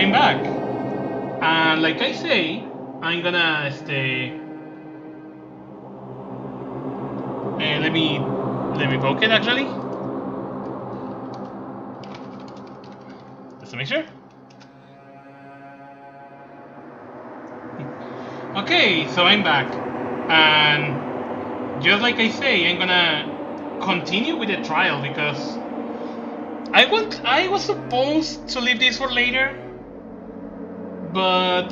I'm back. And like I say, I'm gonna stay. Let me evoke it actually. Just to make sure. Okay, so I'm back, and just like I say, I'm gonna continue with the trial because I was supposed to leave this for later, but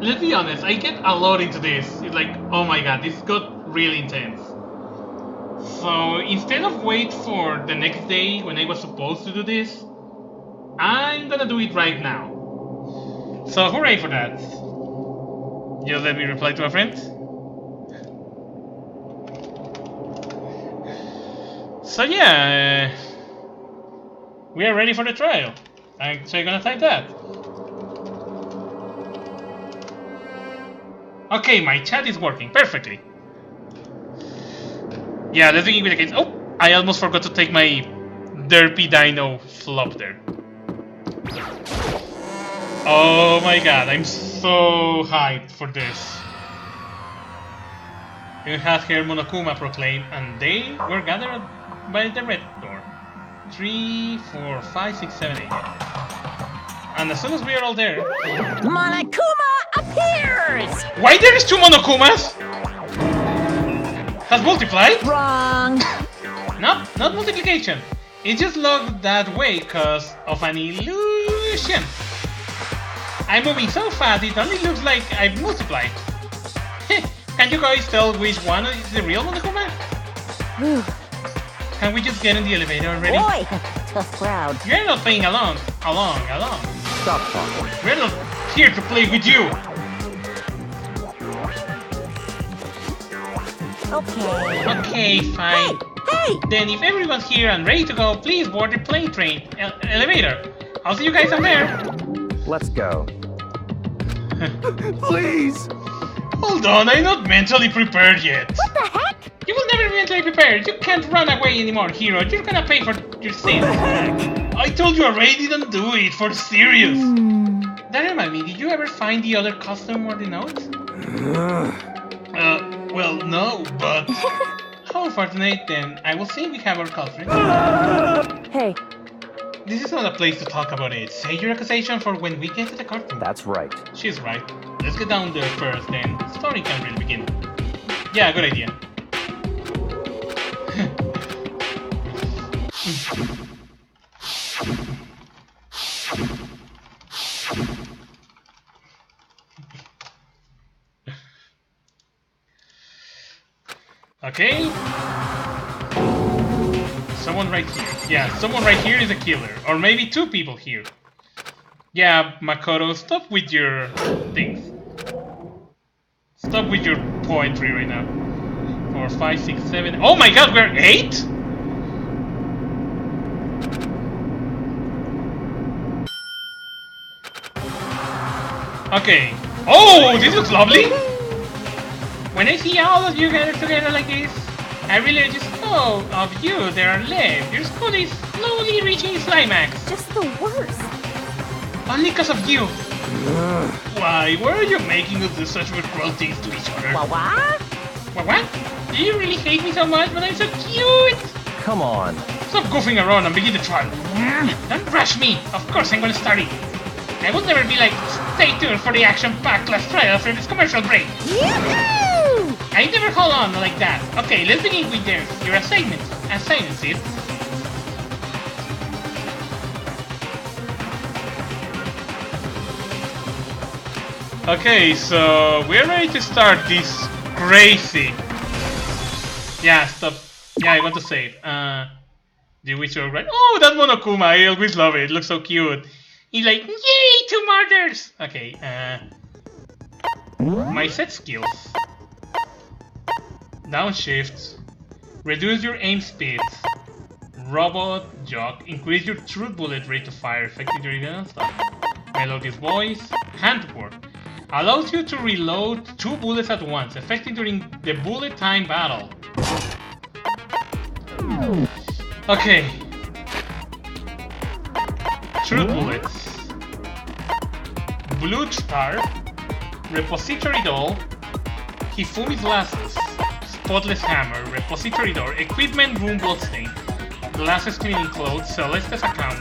let's be honest, I get a lot into this. It's like, oh my god, this got really intense. So instead of wait for the next day when I was supposed to do this, I'm gonna do it right now. So hooray for that. Just let me reply to my friend. So yeah, we are ready for the trial. So I'm gonna type that. Okay, my chat is working perfectly. Yeah, let's begin with the case. Oh, I almost forgot to take my derpy dino flop there. Oh my god, I'm so hyped for this. You had here Monokuma proclaim, and they were gathered by the red door. 3, 4, 5, 6, 7, 8. And as soon as we are all there, Monokuma appears! Why there is 2 Monokumas? Has multiplied? Wrong! Not multiplication. It just logged that way because of an illusion. I'm moving so fast it only looks like I've multiplied. Can you guys tell which one is the real Monokuma? Can we just get in the elevator already? Boy, tough crowd. You're not playing along. Stop talking. We're not here to play with you. Okay, fine. Hey! Then if everyone's here and ready to go, please board the plane train elevator. I'll see you guys up there. Let's go. Please! Hold on, I'm not mentally prepared yet. What the heck? You will never be mentally prepared. You can't run away anymore, hero. You're gonna pay for your sins. I told you already, don't do it, for serious. That reminds me, did you ever find the other custom or the note? Well, no, but... How unfortunate then. I will say we have our culprit. Hey. This is not a place to talk about it. Say your accusation for when we get to the courtroom. That's right. She's right. Let's get down there first, then the story can really begin. Yeah, good idea. Okay. Someone right here. Yeah, someone right here is a killer. Or maybe 2 people here. Yeah, Makoto, stop with your things. Stop with your poetry right now. 4, 5, 6, 7. Oh my god, we're 8? Okay. Oh, this looks lovely! When I see all of you gathered together like this, I really just know of you there are left. Your school is slowly reaching its climax. Just the worst. Only because of you. Why are you making us do such cruel things to each other? What? What? Do you really hate me so much when I'm so cute? Come on. Stop goofing around and begin the trial. Don't rush me. Of course I'm gonna start it. I will never be like, stay tuned for the action-packed last trial after this commercial break. Yoo-hoo! I never hold on like that. Okay, let's begin with your assignment. Sid. Okay, so we're ready to start this crazy. Yeah, stop. Yeah, I want to save. The Witcher, right? Oh, that Monokuma, I always love it. It looks so cute. He's like, yay, 2 murders! Okay, my set skills. Downshift. Reduce your aim speed. Robot jog. Increase your true bullet rate to fire, affecting your event and stuff. Melodious voice. Handwork. Allows you to reload 2 bullets at once, affecting during the bullet time battle. Okay. True bullets. Blue Star, Repository Doll, Hifumi's Glasses, Spotless Hammer, Repository Door, Equipment Room Bloodstain, Glasses Cleaning Clothes, Celeste's Account,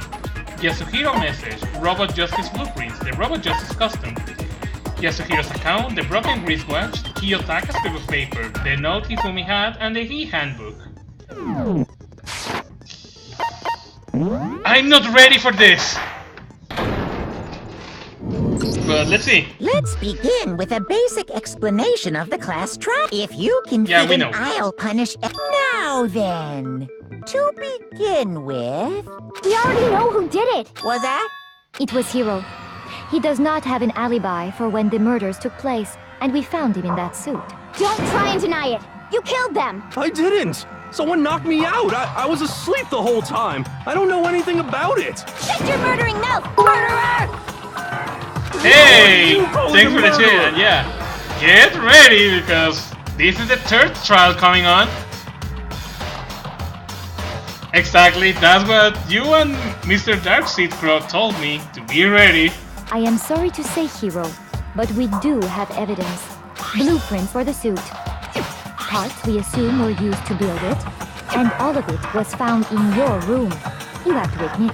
Yasuhiro Message, Robot Justice Blueprints, the Robot Justice Custom, Yasuhiro's Account, the Broken Wristwatch, Kiyotaka's Strip of Paper, the Note Hifumi had, and the He Handbook. I'm not ready for this! But let's see. Let's begin with a basic explanation of the class track. If you can Yeah, fit we an know. I'll punish. Now then, to begin with, We already know who did it. was that? It was Hiro. He does not have an alibi for when the murders took place, and we found him in that suit. Don't try and deny it. You killed them. I didn't! Someone knocked me out! I was asleep the whole time! I don't know anything about it! Shut your murdering mouth, murderer! Hey! You called Thanks the for the murderer. chat, yeah. Get ready, because this is the third trial coming on. Exactly, that's what you and Mr. Darkseid Crow told me, to be ready. I am sorry to say, Hiro, but we do have evidence. Blueprints for the suit. Parts we assume were used to build it, and all of it was found in your room. You have to admit,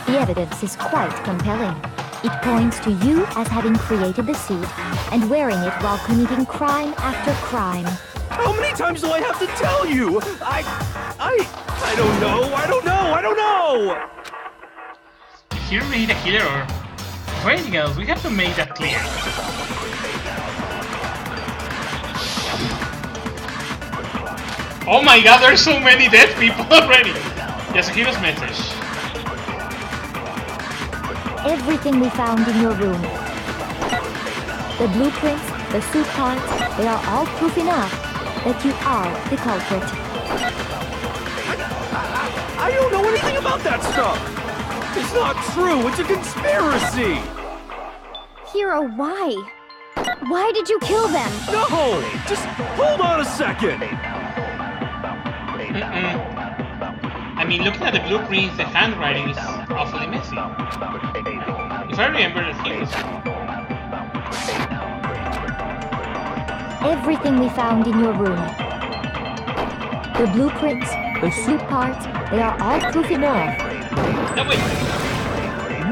the evidence is quite compelling. It points to you as having created the suit and wearing it while committing crime after crime. How many times do I have to tell you? I don't know, I don't know! Is he really the killer or for anything else? We have to make that clear. Oh my god, there's so many dead people already! Yasuhiro's message. Everything we found in your room. The blueprints, the suit parts, they are all proof enough that you are the culprit. I don't know anything about that stuff! It's not true, it's a conspiracy! Hiro, why? Why did you kill them? No! Just hold on a second! I mean, looking at the blueprints, the handwriting is awfully messy. If I remember the things. Everything we found in your room. The blueprints, the suit parts, they are all proof enough. No, wait.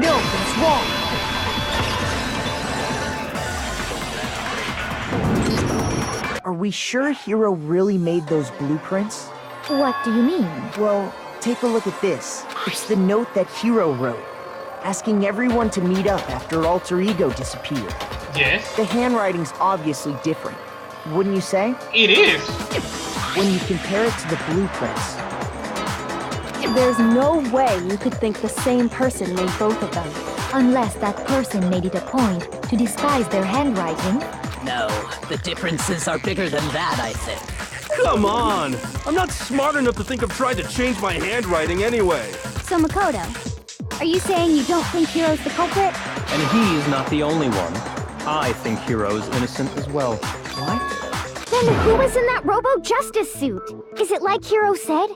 No, it's wrong. Are we sure Hiro really made those blueprints? What do you mean? Well, take a look at this. It's the note that Hiro wrote, asking everyone to meet up after Alter Ego disappeared. Yes, The handwriting's obviously different, wouldn't you say? it is. When you compare it to the blueprints. There's no way you could think the same person made both of them. Unless that person made it a point to disguise their handwriting. No, the differences are bigger than that, I think. Come on! I'm not smart enough to think of trying to change my handwriting anyway. So Makoto, are you saying you don't think Hiro's the culprit? And he is not the only one. I think Hiro's innocent as well. What? Then who was in that Robo-Justice suit? Is it like Hiro said?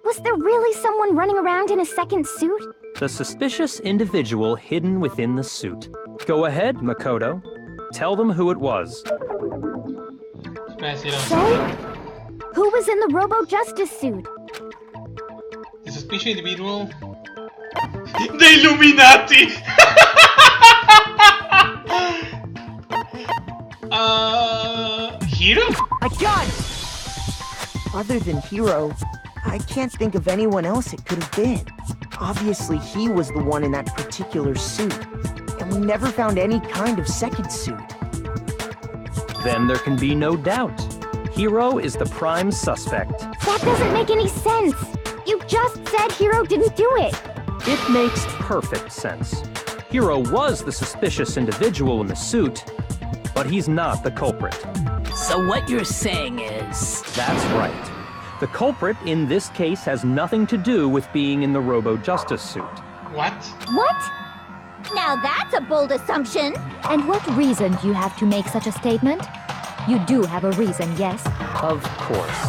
Was there really someone running around in a second suit? The suspicious individual hidden within the suit. Go ahead, Makoto. Tell them who it was. So? Who was in the Robo-Justice suit? The suspicious individual. The Illuminati! Hiro? My God! Other than Hiro, I can't think of anyone else it could have been. Obviously, he was the one in that particular suit, and we never found any kind of second suit. Then there can be no doubt. Hiro is the prime suspect. That doesn't make any sense. You just said Hiro didn't do it. It makes perfect sense. Hiro was the suspicious individual in the suit, but he's not the culprit. So what you're saying is... That's right. The culprit in this case has nothing to do with being in the Robo-Justice suit. What? What? Now that's a bold assumption. And what reason do you have to make such a statement? You do have a reason, yes? Of course.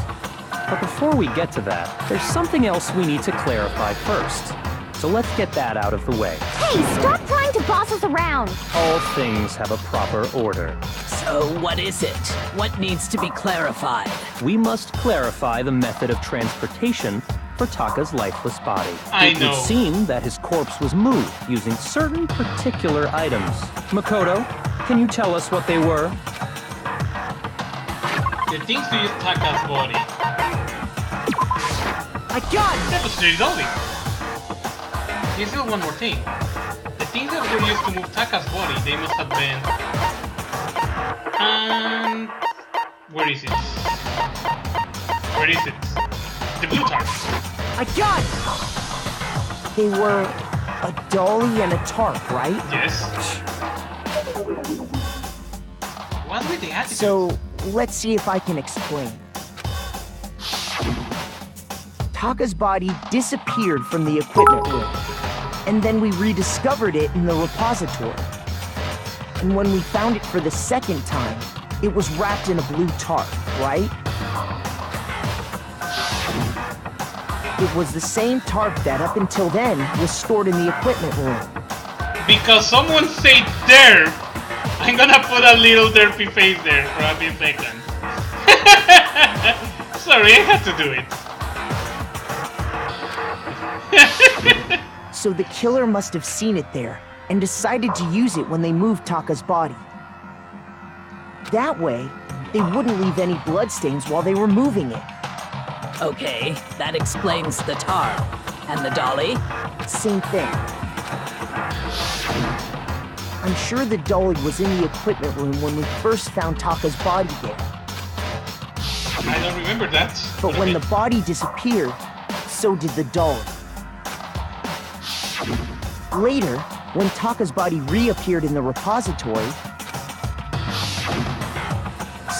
But before we get to that, there's something else we need to clarify first. So let's get that out of the way. Hey, stop trying to bosses around. All things have a proper order. So what is it? What needs to be clarified? We must clarify the method of transportation for Taka's lifeless body. I know. It would seem that his corpse was moved using certain particular items. Makoto, can you tell us what they were? The things to use Taka's body. I got it! That was very dolly. There's still one more thing. The things that were used to move Taka's body, they must have been... And... Where is it? Where is it? The blue tarp. I got it! They were a dolly and a tarp, right? Yes. What's with the attitude? So, let's see if I can explain. Taka's body disappeared from the equipment room, and then we rediscovered it in the repository. And when we found it for the second time, it was wrapped in a blue tarp, right? It was the same tarp that, up until then, was stored in the equipment room. Because someone said derp, I'm gonna put a little derpy face there for a few seconds. Sorry, I had to do it. So the killer must have seen it there, and decided to use it when they moved Taka's body. That way, they wouldn't leave any bloodstains while they were moving it. Okay, that explains the tarp. And the dolly? Same thing. I'm sure the dolly was in the equipment room when we first found Taka's body there. I don't remember that. But when the body disappeared, so did the dolly. Later, when Taka's body reappeared in the repository,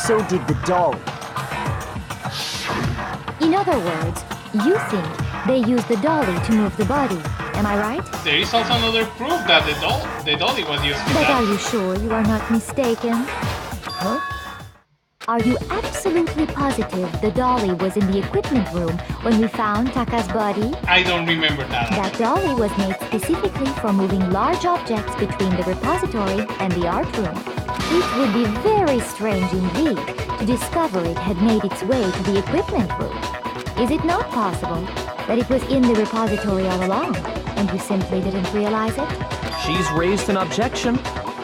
so did the dolly. In other words, you think they used the dolly to move the body. Am I right? There is also another proof that the dolly was used for But are that. you sure you are not mistaken? Huh? Are you absolutely positive the dolly was in the equipment room when we found Taka's body? I don't remember that. That dolly was made specifically for moving large objects between the repository and the art room. It would be very strange indeed to discover it had made its way to the equipment room. Is it not possible that it was in the repository all along, and you simply didn't realize it? She's raised an objection.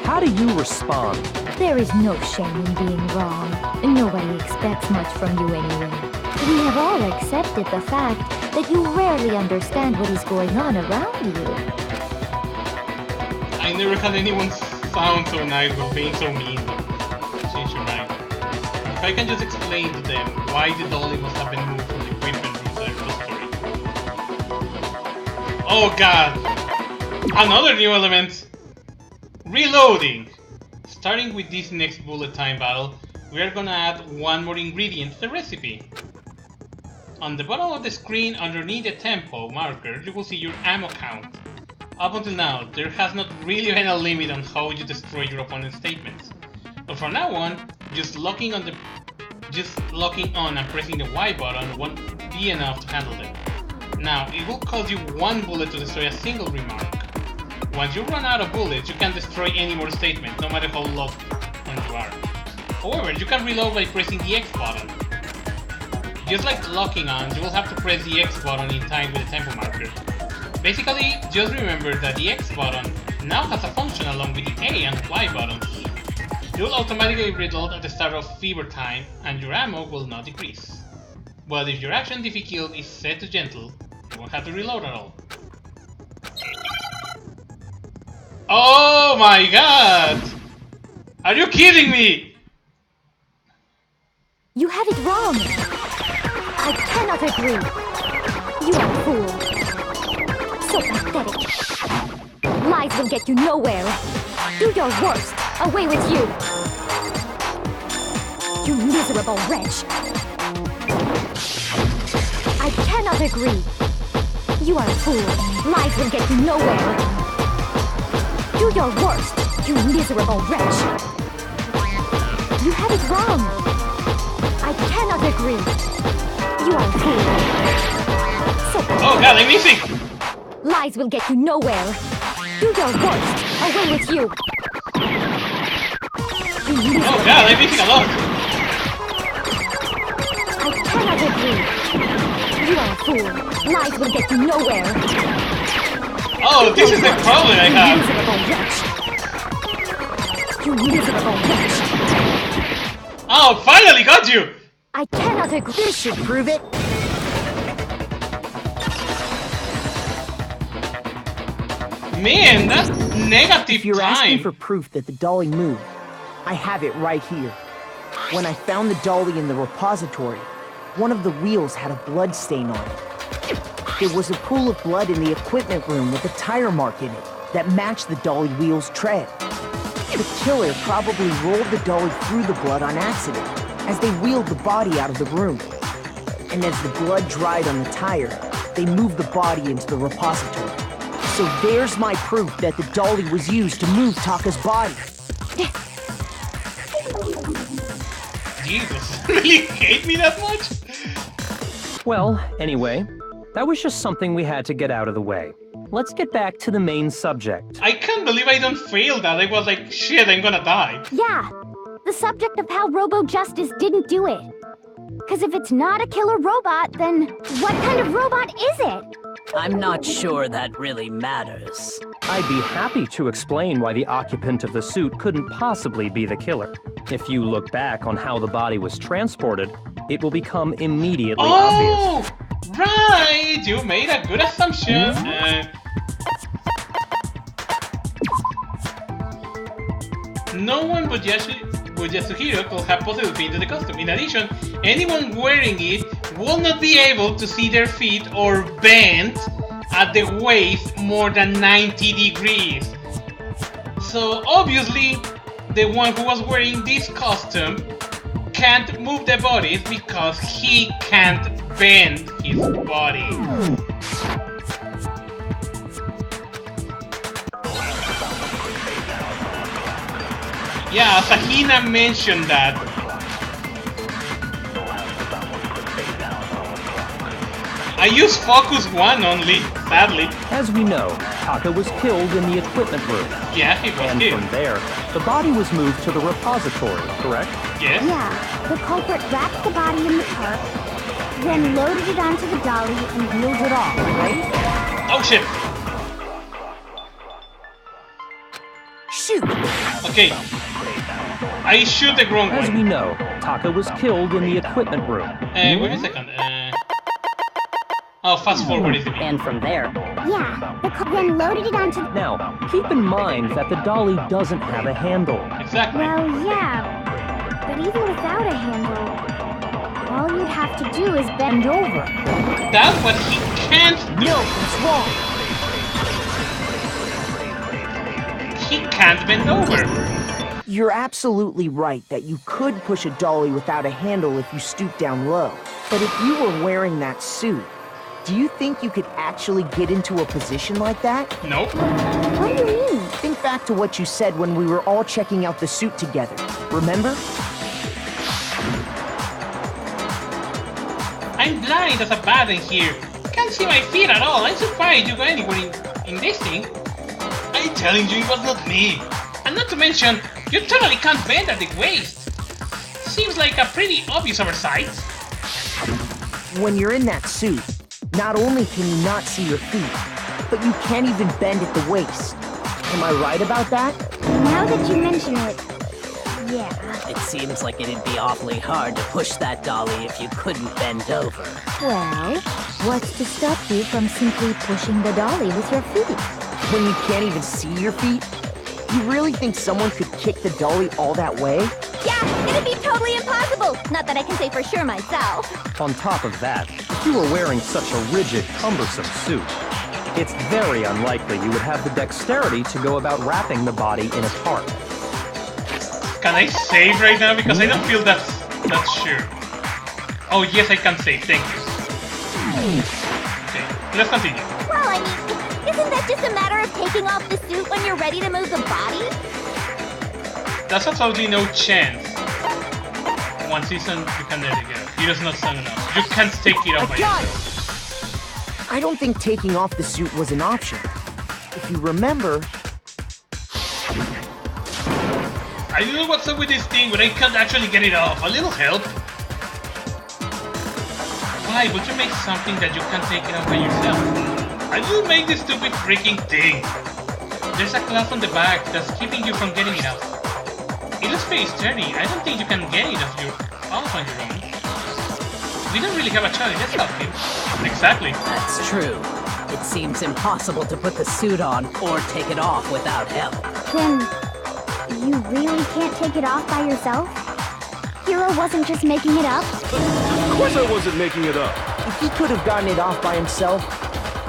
How do you respond? There is no shame in being wrong. Nobody expects much from you anyway. We have all accepted the fact that you rarely understand what is going on around you. I never had anyone sound so nice with being so mean. Change your mind. If I can just explain to them why the dolly must have been moved from the equipment room to the repository. Oh god! Another new element! Reloading! Starting with this next bullet time battle, we are gonna add one more ingredient to the recipe. On the bottom of the screen underneath the tempo marker, you will see your ammo count. Up until now, there has not really been a limit on how you destroy your opponent's statements. But from now on, just locking on and pressing the Y button won't be enough to handle them. Now, it will cost you one bullet to destroy a single remark. Once you run out of bullets, you can't destroy any more statements, no matter how locked on you are. However, you can reload by pressing the X button. Just like locking on, you will have to press the X button in time with the tempo marker. Basically, just remember that the X button now has a function along with the A and Y buttons. You will automatically reload at the start of fever time, and your ammo will not decrease. But if your action difficulty is set to gentle, you won't have to reload at all. Oh my god! Are you kidding me? You have it wrong. I cannot agree. You are a fool. So pathetic. Lies will get you nowhere. Do your worst. Away with you. You miserable wretch. I cannot agree. You are a fool. Lies will get you nowhere. Do your worst, you miserable wretch. You have it wrong. I cannot agree. You are a fool. So Oh god, I'm missing! lies will get you nowhere. Do your worst. Away with you! Oh god, I'm missing a lot. I cannot agree. You are a fool. Lies will get you nowhere. Oh, this is the problem I have. You miserable wretch. Oh, finally got you! I cannot agree. This should prove it. Man, that's negative If you're asking time. for proof that the dolly moved, I have it right here. When I found the dolly in the repository, one of the wheels had a blood stain on it. There was a pool of blood in the equipment room with a tire mark in it that matched the dolly wheel's tread. The killer probably rolled the dolly through the blood on accident as they wheeled the body out of the room. And as the blood dried on the tire, they moved the body into the repository. So there's my proof that the dolly was used to move Taka's body. Jesus, really hate me that much? Well, anyway, that was just something we had to get out of the way. Let's get back to the main subject. I can't believe I don't fail that. I was like, shit, I'm gonna die. Yeah, the subject of how Robo Justice didn't do it. Because if it's not a killer robot, then what kind of robot is it? I'm not sure that really matters. I'd be happy to explain why the occupant of the suit couldn't possibly be the killer. If you look back on how the body was transported, it will become immediately obvious. Oh, right! You made a good assumption. No one but Yasuhiro could have possibly been to the costume. In addition, anyone wearing it will not be able to see their feet or bend at the waist more than 90 degrees. So obviously, the one who was wearing this costume can't move the bodies because he can't bend his body. Yeah, Sahina mentioned that. I use focus 1 only, sadly. As we know, Taka was killed in the equipment room. Yeah, he was And killed. from there, the body was moved to the repository, correct? Yes? Yeah, the culprit wrapped the body in the tarp, then loaded it onto the dolly and wheeled it off, right? Oh shit! Shoot! Okay. I shoot the wrong As we one. know, Taka was killed in the equipment room. Wait a second. Oh, fast forward is the beat. And from there, Yeah, then loaded it onto... Now, keep in mind that the dolly doesn't have a handle. Exactly. Well, yeah, but even without a handle, all you'd have to do is bend over. That's what he can't do. No, it's wrong. He can't bend over. You're absolutely right that you could push a dolly without a handle if you stoop down low. But if you were wearing that suit, do you think you could actually get into a position like that? Nope. What do you mean? Think back to what you said when we were all checking out the suit together. Remember? I'm blind as a bat in here. Can't see my feet at all. I'm surprised you go anywhere in this thing. I'm telling you, it was not me. And not to mention, you totally can't bend at the waist. Seems like a pretty obvious oversight. When you're in that suit, not only can you not see your feet, but you can't even bend at the waist. Am I right about that? Now that you mention it, yeah. it seems like it'd be awfully hard to push that dolly if you couldn't bend over. Well, what's to stop you from simply pushing the dolly with your feet? When you can't even see your feet? You really think someone could kick the dolly all that way? Yeah, it'd be totally impossible. Not that I can say for sure myself. On top of that, if you were wearing such a rigid, cumbersome suit, it's very unlikely you would have the dexterity to go about wrapping the body in a tarp. Can I save right now? Because I don't feel that's sure. Oh yes, I can save. Thank you. Okay, let's continue. Well, I mean, isn't that just a matter of taking off the suit when you're ready to move the body? That's absolutely no chance. One season, you can let it go. Hero's not strong enough. You can't take it off by got yourself. I don't think taking off the suit was an option. If you remember, I don't know what's up with this thing, but I can't actually get it off. A little help? Why would you make something that you can't take it off by yourself? I will make this stupid freaking thing. There's a cloth on the back that's keeping you from getting it off. It looks pretty sturdy. I don't think you can get it off on your own. We don't really have a choice. Let's help him. Exactly. That's true. It seems impossible to put the suit on or take it off without help. Then, you really can't take it off by yourself? Hero wasn't just making it up? Of course I wasn't making it up. If he could have gotten it off by himself,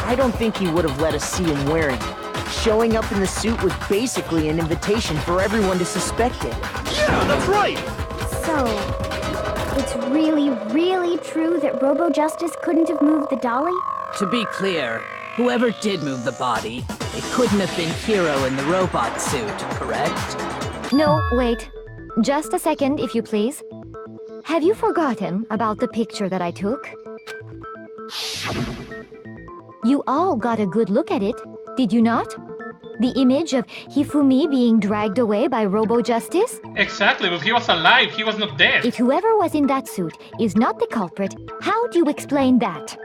I don't think he would have let us see him wearing it. Showing up in the suit was basically an invitation for everyone to suspect it. Yeah, that's right. So, it's really, really true that Robo Justice couldn't have moved the dolly? To be clear, whoever did move the body, it couldn't have been Hero in the robot suit, correct? No, wait. Just a second, if you please. Have you forgotten about the picture that I took? You all got a good look at it, did you not? The image of Hifumi being dragged away by Robo Justice? Exactly, but he was alive. He was not dead. If whoever was in that suit is not the culprit, how do you explain that?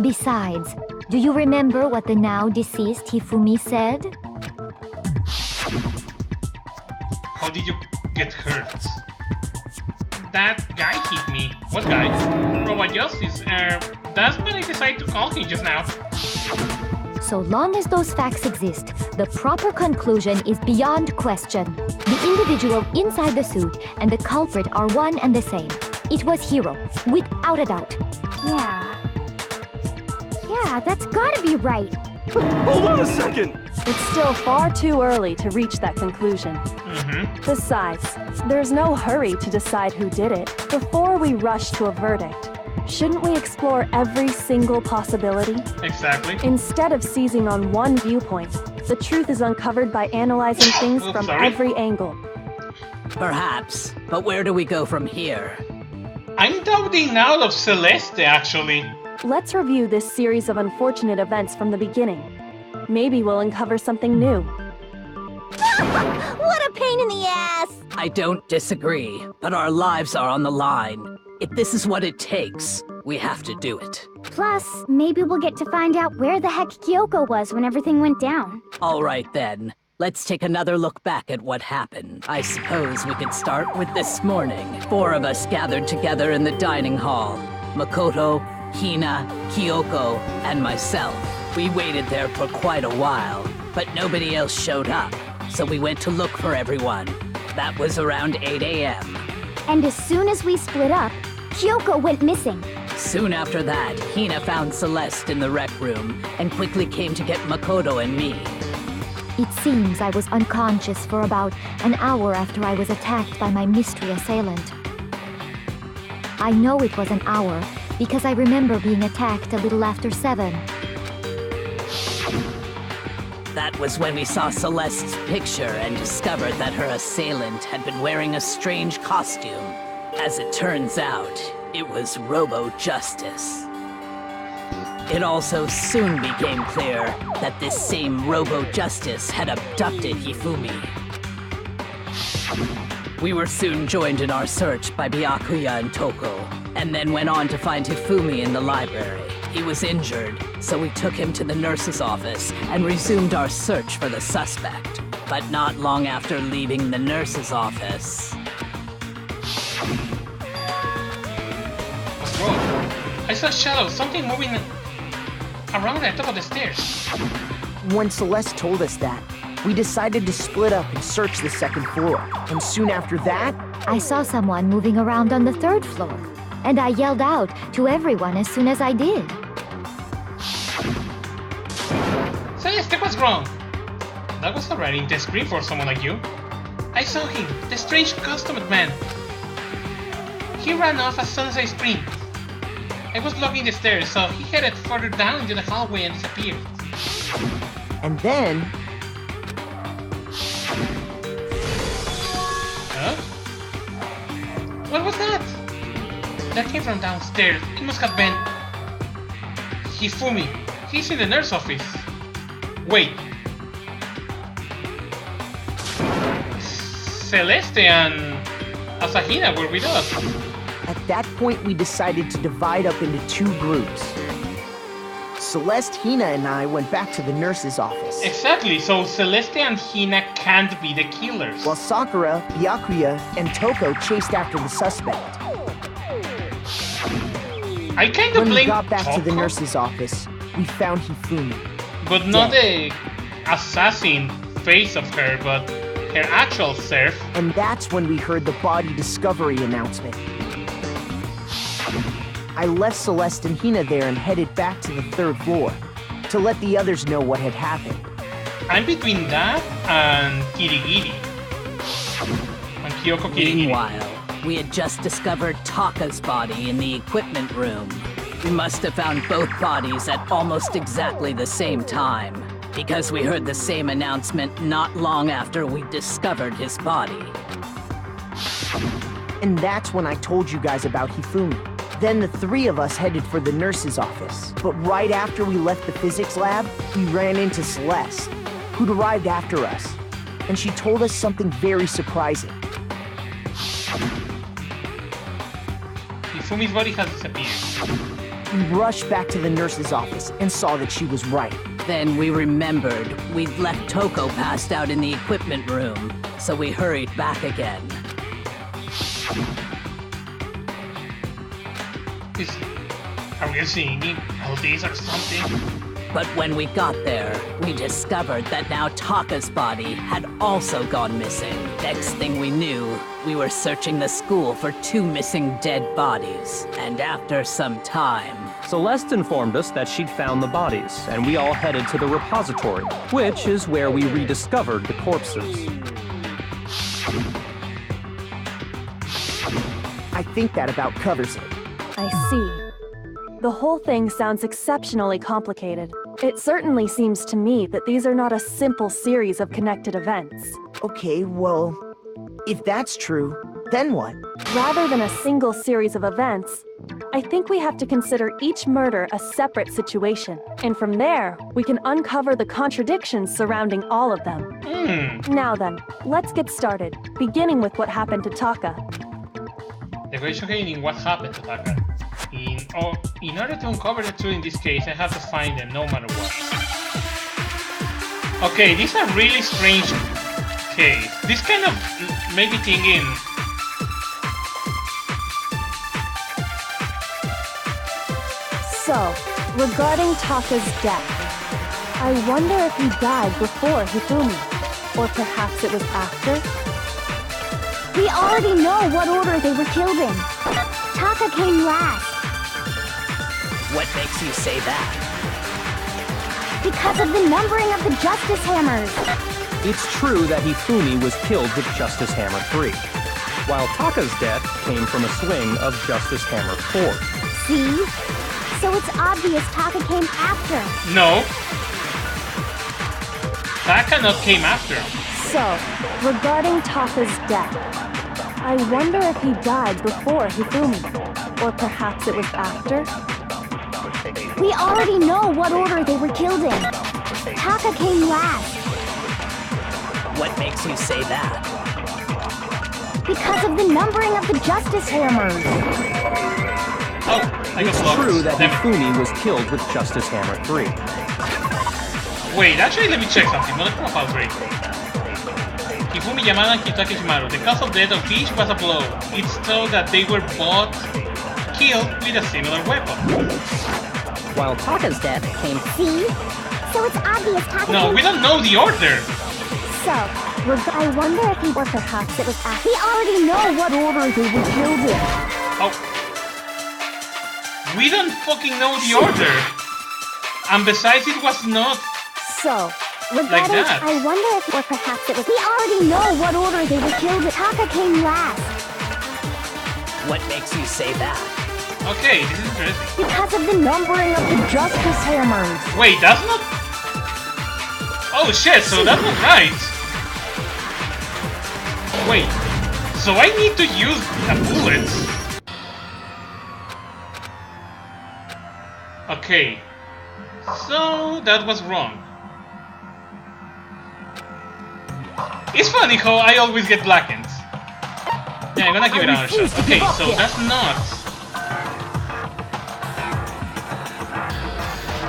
Besides, do you remember what the now deceased Hifumi said? How did you get hurt? That guy hit me. What guy? Robot Justice. That's what I decided to call him just now. So long as those facts exist, the proper conclusion is beyond question. The individual inside the suit and the culprit are one and the same. It was Hero, without a doubt. Yeah, that's gotta be right. Hold on a second. It's still far too early to reach that conclusion. Besides, there's no hurry to decide who did it before we rush to a verdict. Shouldn't we explore every single possibility? Exactly. Instead of seizing on one viewpoint, the truth is uncovered by analyzing things from every angle. Perhaps, but where do we go from here? I'm doubting now of Celeste, actually. Let's review this series of unfortunate events from the beginning. Maybe we'll uncover something new. What a pain in the ass! I don't disagree, but our lives are on the line. If this is what it takes, we have to do it. Plus, maybe we'll get to find out where the heck Kyoko was when everything went down. All right then, let's take another look back at what happened. I suppose we could start with this morning. 4 of us gathered together in the dining hall. Makoto, Hina, Kyoko, and myself. We waited there for quite a while, but nobody else showed up, so we went to look for everyone. That was around 8 a.m. And as soon as we split up, Kyoko went missing. Soon after that, Hina found Celeste in the rec room and quickly came to get Makoto and me. It seems I was unconscious for about an hour after I was attacked by my mystery assailant. I know it was an hour because I remember being attacked a little after 7. That was when we saw Celeste's picture and discovered that her assailant had been wearing a strange costume. As it turns out, it was Robo Justice. It also soon became clear that this same Robo Justice had abducted Hifumi. We were soon joined in our search by Byakuya and Toko, and then went on to find Hifumi in the library. He was injured, so we took him to the nurse's office and resumed our search for the suspect. But not long after leaving the nurse's office... What's wrong? I saw shadows, something moving around at the top of the stairs. When Celeste told us that, we decided to split up and search the 2nd floor. And soon after that... I saw someone moving around on the 3rd floor, and I yelled out to everyone as soon as I did. Celeste, what's wrong? That was already indiscreet for someone like you. I saw him, the strange costumed man. He ran off as soon as I screamed. I was blocking the stairs, so he headed further down into the hallway and disappeared. And then... Huh? What was that? That came from downstairs. It must have been... Hifumi. He's in the nurse office. Wait. Celeste and Asahina were with us. At that point, we decided to divide up into 2 groups. Celeste, Hina, and I went back to the nurse's office. Exactly, so Celeste and Hina can't be the killers. While Sakura, Byakuya, and Toko chased after the suspect. I kind of When we blame got back Toko, to the nurse's office, we found Hifumi. but not the assassin face of her, but her actual self. And that's when we heard the body discovery announcement. I left Celeste and Hina there and headed back to the 3rd floor to let the others know what had happened. I'm between that and Kirigiri. And Kyoko Kirigiri. Meanwhile, we had just discovered Taka's body in the equipment room. We must have found both bodies at almost exactly the same time, because we heard the same announcement not long after we discovered his body. And that's when I told you guys about Hifumi. Then the 3 of us headed for the nurse's office. But right after we left the physics lab, we ran into Celeste, who'd arrived after us. And she told us something very surprising. Hifumi's body has disappeared. We rushed back to the nurse's office and saw that she was right. Then we remembered we'd left Toko passed out in the equipment room, so we hurried back again. Are we seeing all these or something? But when we got there, we discovered that now Taka's body had also gone missing. Next thing we knew, we were searching the school for 2 missing dead bodies. And after some time... Celeste informed us that she'd found the bodies, and we all headed to the repository, which is where we rediscovered the corpses. I think that about covers it. I see. The whole thing sounds exceptionally complicated. It certainly seems to me that these are not a simple series of connected events. Okay, well, if that's true, then what? Rather than a single series of events, I think we have to consider each murder a separate situation. And from there, we can uncover the contradictions surrounding all of them. Now then, let's get started, beginning with what happened to Taka. The question in what happened to Taka. In order to uncover the truth in this case, I have to find them no matter what. Okay, this is a really strange case. This kind of made me thinking. So, regarding Taka's death, I wonder if he died before Hifumi, or perhaps it was after? We already know what order they were killed in. Taka came last. What makes you say that? Because of the numbering of the Justice Hammers. It's true that Hifumi was killed with Justice Hammer 3, while Taka's death came from a swing of Justice Hammer 4. See? So it's obvious Taka came after. No. Taka not came after. So, regarding Taka's death, I wonder if he died before Hifumi, or perhaps it was after? We already know what order they were killed in. Taka came last. What makes you say that? Because of the numbering of the Justice Hammers. Oh, I got It's lost. true that Damn it. Hifumi was killed with Justice Hammer 3. Wait, actually, let me check something. No, no pause break. Hifumi Yamada and Kitake Shimaru. The cause of death of each was a blow. It's thought that they were both killed with a similar weapon. While Taka's death came... See? So it's obvious Taka No, came... we don't know the order. So, I wonder if he... Or perhaps it was after... We already know what order they were killed in. Oh. We don't fucking know the order. And besides, it was not... So, Like that. I wonder if... Or perhaps it was... We already know what order they were killed in. Taka came last. What makes you say that? Okay, this is interesting. Because of the numbering of the Justice Hammers. Wait, that's not... Oh shit, so that's not right. Wait, so I need to use the bullets. Okay, so that was wrong. It's funny how I always get blackened. Yeah, I'm gonna give it another shot. Okay, so that's not...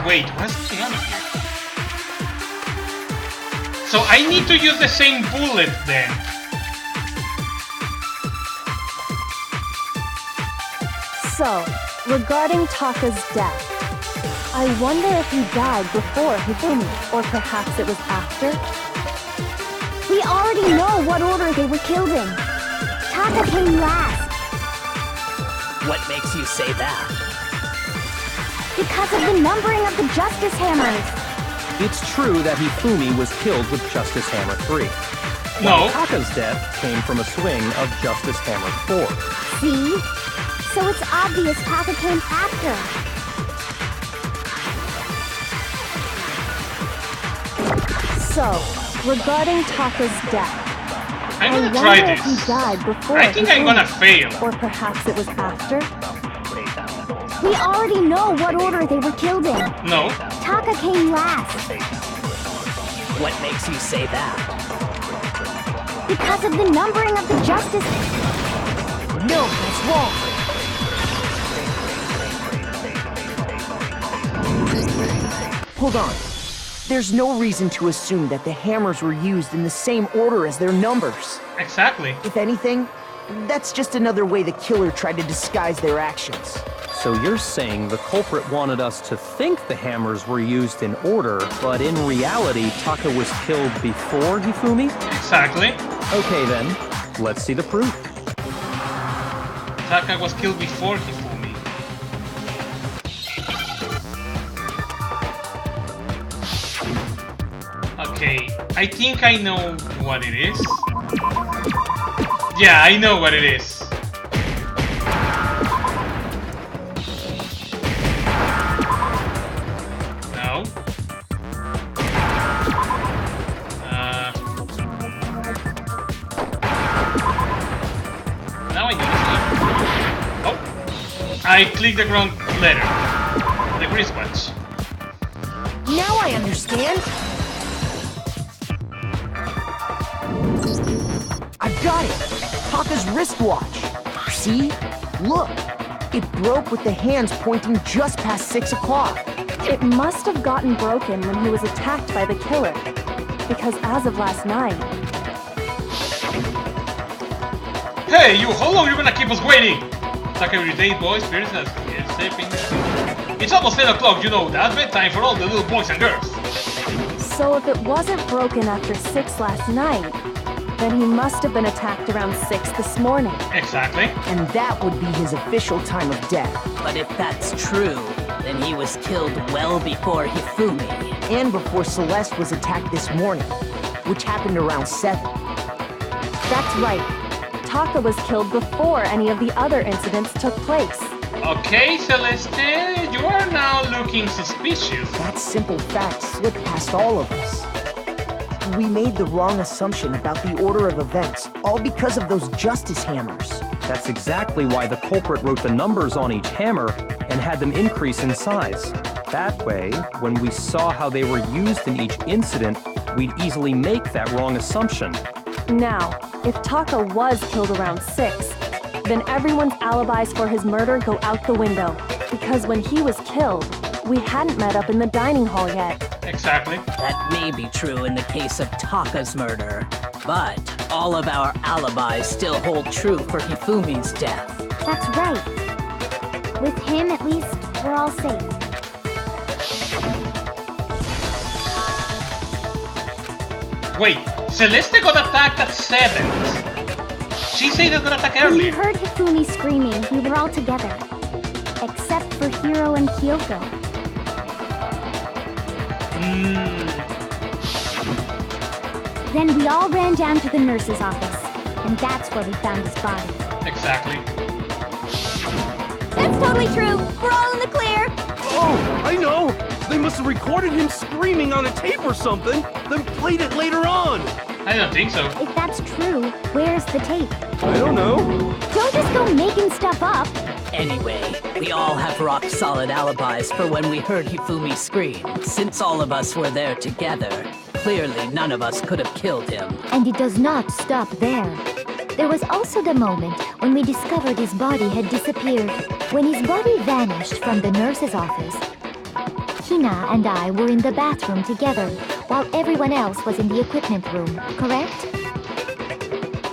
Wait, what's going on here? So I need to use the same bullet then. So, regarding Taka's death, I wonder if he died before Hifumi, or perhaps it was after? We already know what order they were killed in. Taka came last. What makes you say that? Because of the numbering of the Justice Hammers. It's true that Hifumi was killed with Justice Hammer 3. No. While Taka's death came from a swing of Justice Hammer 4. See? So it's obvious Taka came after. So, regarding Taka's death, I'm I gonna wonder try if he this. died before I think I'm Hifumi, gonna fail. or perhaps it was after? We already know what order they were killed in. No. Taka came last. What makes you say that? Because of the numbering of the Justice... No, that's wrong. Hold on. There's no reason to assume that the hammers were used in the same order as their numbers. Exactly. If anything, that's just another way the killer tried to disguise their actions. So you're saying the culprit wanted us to think the hammers were used in order, but in reality, Taka was killed before Hifumi? Exactly. Okay then, let's see the proof. Taka was killed before Hifumi. Okay, I think I know what it is. Yeah, I know what it is. No. Now I know this. Oh, I clicked the wrong letter. The wristwatch. Now I understand. I've got it. Taka's wristwatch. See? Look. It broke with the hands pointing just past 6 o'clock. It must have gotten broken when he was attacked by the killer. Because as of last night... Hey, you! How long are you gonna keep us waiting? Like every day, boys, spirits are stepping. It's almost 10 o'clock, you know that. Bedtime for all the little boys and girls. So if it wasn't broken after 6 last night, then he must have been attacked around 6 this morning. Exactly. And that would be his official time of death. But if that's true, then he was killed well before Hifumi. And before Celeste was attacked this morning, which happened around 7. That's right. Taka was killed before any of the other incidents took place. Okay, Celeste, you are now looking suspicious. That simple fact slipped past all of us. We made the wrong assumption about the order of events, all because of those justice hammers. That's exactly why the culprit wrote the numbers on each hammer and had them increase in size. That way, when we saw how they were used in each incident, we'd easily make that wrong assumption. Now, if Taka was killed around 6, then everyone's alibis for his murder go out the window. Because when he was killed, we hadn't met up in the dining hall yet. Exactly. That may be true in the case of Taka's murder, but all of our alibis still hold true for Hifumi's death. That's right. With him, at least, we're all safe. Wait, Celeste got attacked at 7. She said they got attacked When we earlier. heard Hifumi screaming, we were all together. Except for Hiro and Kyoko. Then we all ran down to the nurse's office, and that's where we found his body. Exactly. That's totally true! We're all in the clear! Oh, I know! They must have recorded him screaming on a tape or something, then played it later on! I don't think so. If that's true, where's the tape? I don't know. Don't just go making stuff up! Anyway, we all have rock-solid alibis for when we heard Hifumi scream. Since all of us were there together, clearly none of us could have killed him. And it does not stop there. There was also the moment when we discovered his body had disappeared. When his body vanished from the nurse's office, Hina and I were in the bathroom together, while everyone else was in the equipment room, correct?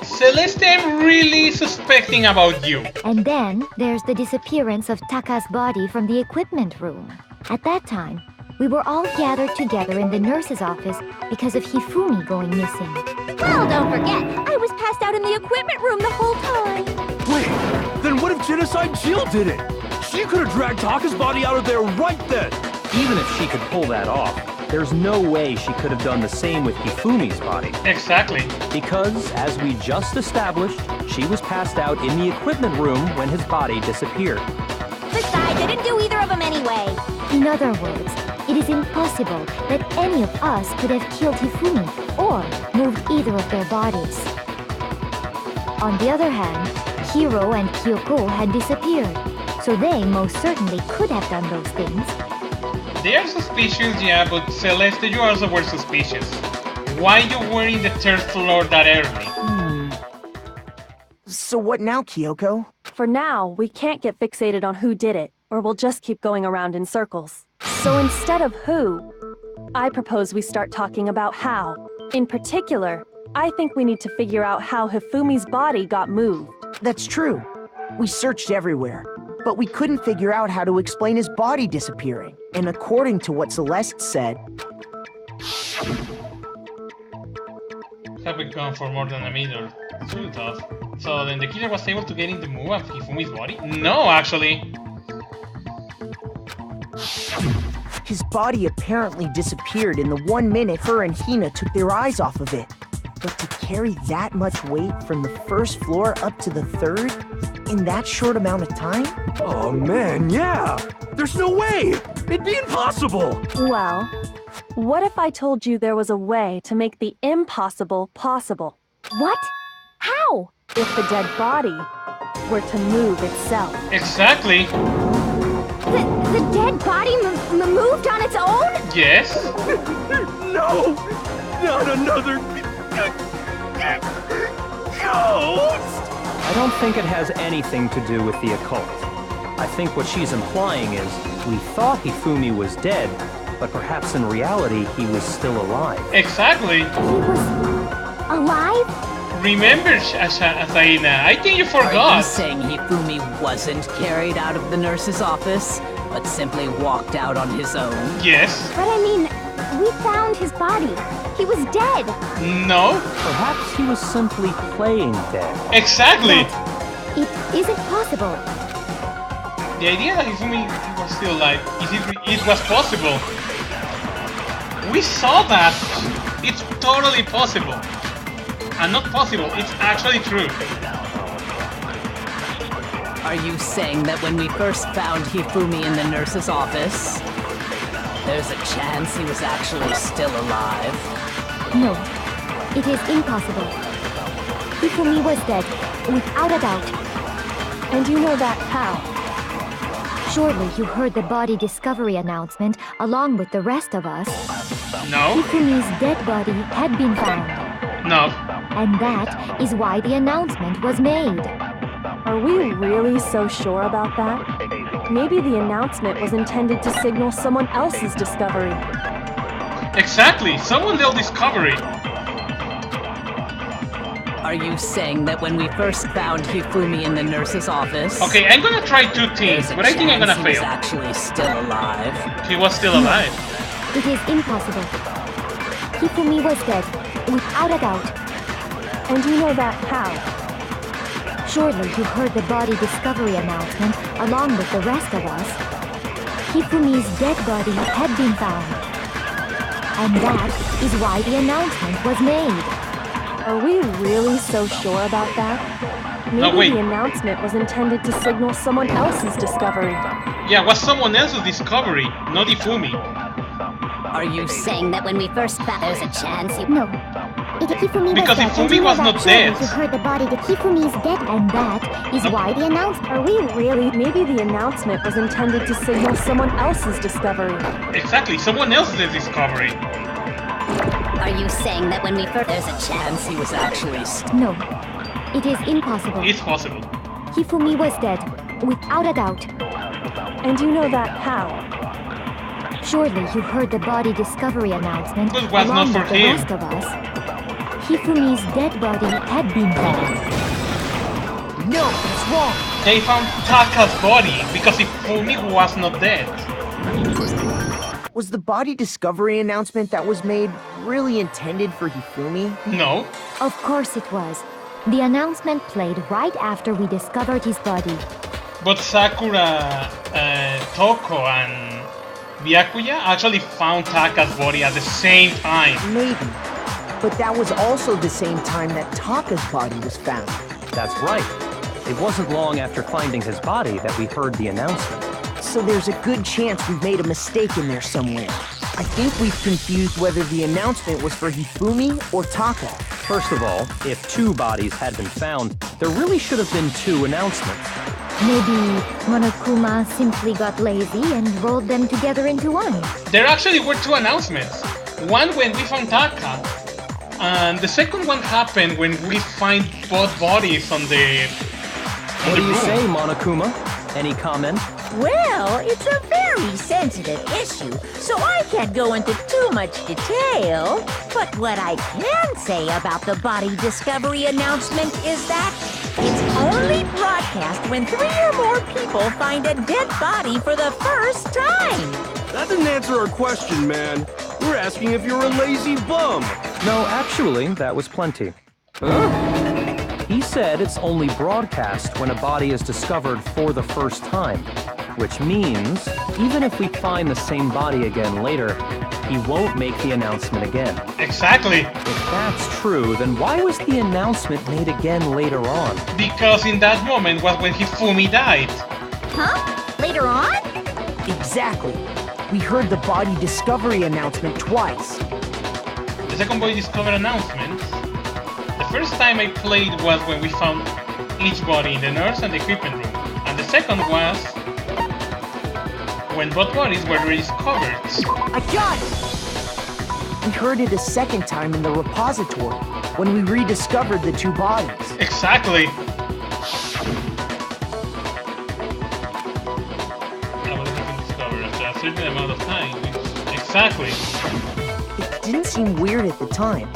Celeste, I'm really suspecting about you. And then there's the disappearance of Taka's body from the equipment room. At that time, we were all gathered together in the nurse's office because of Hifumi going missing. Well, don't forget, I was passed out in the equipment room the whole time. Wait, then what if Genocide Jill did it? She could have dragged Taka's body out of there right then. Even if she could pull that off, there's no way she could have done the same with Hifumi's body. Exactly. Because, as we just established, she was passed out in the equipment room when his body disappeared. Besides, I didn't do either of them anyway. In other words, it is impossible that any of us could have killed Hifumi or moved either of their bodies. On the other hand, Hiro and Kyoko had disappeared, so they most certainly could have done those things. They are suspicious, yeah, but Celeste, you also were suspicious. Why you were in the third floor that early? So what now, Kyoko? For now, we can't get fixated on who did it, or we'll just keep going around in circles. So instead of who, I propose we start talking about how. In particular, I think we need to figure out how Hifumi's body got moved. That's true. We searched everywhere, but we couldn't figure out how to explain his body disappearing. And according to what Celeste said... Have been gone for more than a minute. Too tough. So then the killer was able to get in the move of Hifumi's body? No, actually. His body apparently disappeared in the 1 minute her and Hina took their eyes off of it. But to carry that much weight from the first floor up to the third in that short amount of time? Oh man, yeah! There's no way! It'd be impossible! Well, what if I told you there was a way to make the impossible possible? What? How? If the dead body were to move itself. Exactly. The dead body moved on its own? Yes. No! Not another... ghost! I don't think it has anything to do with the occult. I think what she's implying is, we thought Hifumi was dead, but perhaps in reality he was still alive. Exactly. He was alive? Remember, Asaina, I think you forgot. Are you saying Hifumi wasn't carried out of the nurse's office, but simply walked out on his own? Yes. But I mean, we found his body. He was dead. No. Perhaps he was simply playing dead. Exactly. It isn't possible. The idea that Hifumi was still alive, it was possible. We saw that. It's totally possible. And not possible, it's actually true. Are you saying that when we first found Hifumi in the nurse's office, there's a chance he was actually still alive? No, it is impossible. Hifumi was dead, without a doubt. And you know that how? Surely you heard the body discovery announcement along with the rest of us. No. Hifumi's dead body had been found. No. And that is why the announcement was made. Are we really so sure about that? Maybe the announcement was intended to signal someone else's discovery. Exactly, someone else's discovery. Are you saying that when we first found Hifumi in the nurse's office... Okay, I'm gonna try two things, but I think I'm gonna he was fail. actually still alive? He was still alive. It is impossible. Hifumi was dead, without a doubt. And you know that how? Surely you heard the body discovery announcement along with the rest of us. Hifumi's dead body had been found. And that is why the announcement was made. Are we really so sure about that? Maybe the announcement was intended to signal someone else's discovery. Yeah, it was someone else's discovery, not Hifumi. Are you saying that when we first found there's a chance he... No, Hifumi Because was dead, and Hifumi you was know not that dead. surely you heard the body that Hifumi is dead, and that is why the announcement. Are we really? Maybe the announcement was intended to signal someone else's discovery. Exactly, someone else's discovery. Are you saying that when we first... There's a chance he was actually... No, it is impossible. It's possible. Hifumi was dead, without a doubt. And you know that how? Surely you heard the body discovery announcement, But was not along for with the him. rest of us. Hifumi's dead body had been found. No, it's wrong. They found Taka's body because Hifumi was not dead. Was the body discovery announcement that was made really intended for Hifumi? No. Of course it was. The announcement played right after we discovered his body. But Sakura, Toko, and Byakuya actually found Taka's body at the same time. Maybe. But that was also the same time that Taka's body was found. That's right. It wasn't long after finding his body that we heard the announcement. So there's a good chance we've made a mistake in there somewhere. I think we've confused whether the announcement was for Hifumi or Taka. First of all, if 2 bodies had been found, there really should have been 2 announcements. Maybe Monokuma simply got lazy and rolled them together into one. There actually were 2 announcements. One when we found Taka, and the second one happened when we find both bodies on the What do you room. say, Monokuma? Any comment? Well, it's a very sensitive issue, so I can't go into too much detail. But what I can say about the body discovery announcement is that it's only broadcast when 3 or more people find a dead body for the first time. That didn't answer our question, man. We're asking if you're a lazy bum. No, actually, that was plenty. He said it's only broadcast when a body is discovered for the first time. Which means, even if we find the same body again later, he won't make the announcement again. Exactly. If that's true, then why was the announcement made again later on? Because in that moment was when Hifumi died. Huh? Later on? Exactly. We heard the body discovery announcement twice. The second body discovered announcement. The first time I played was when we found each body in the nurse and the equipment room. And the second was when both bodies were rediscovered. I got it! We heard it a second time in the repository, when we rediscovered the 2 bodies. Exactly. I was even discovered after a certain amount of time. Exactly. It didn't seem weird at the time,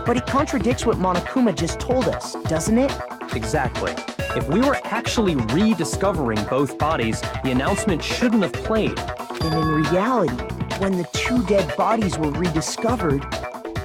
but it contradicts what Monokuma just told us, doesn't it? Exactly. If we were actually rediscovering both bodies, the announcement shouldn't have played. And in reality, when the 2 dead bodies were rediscovered,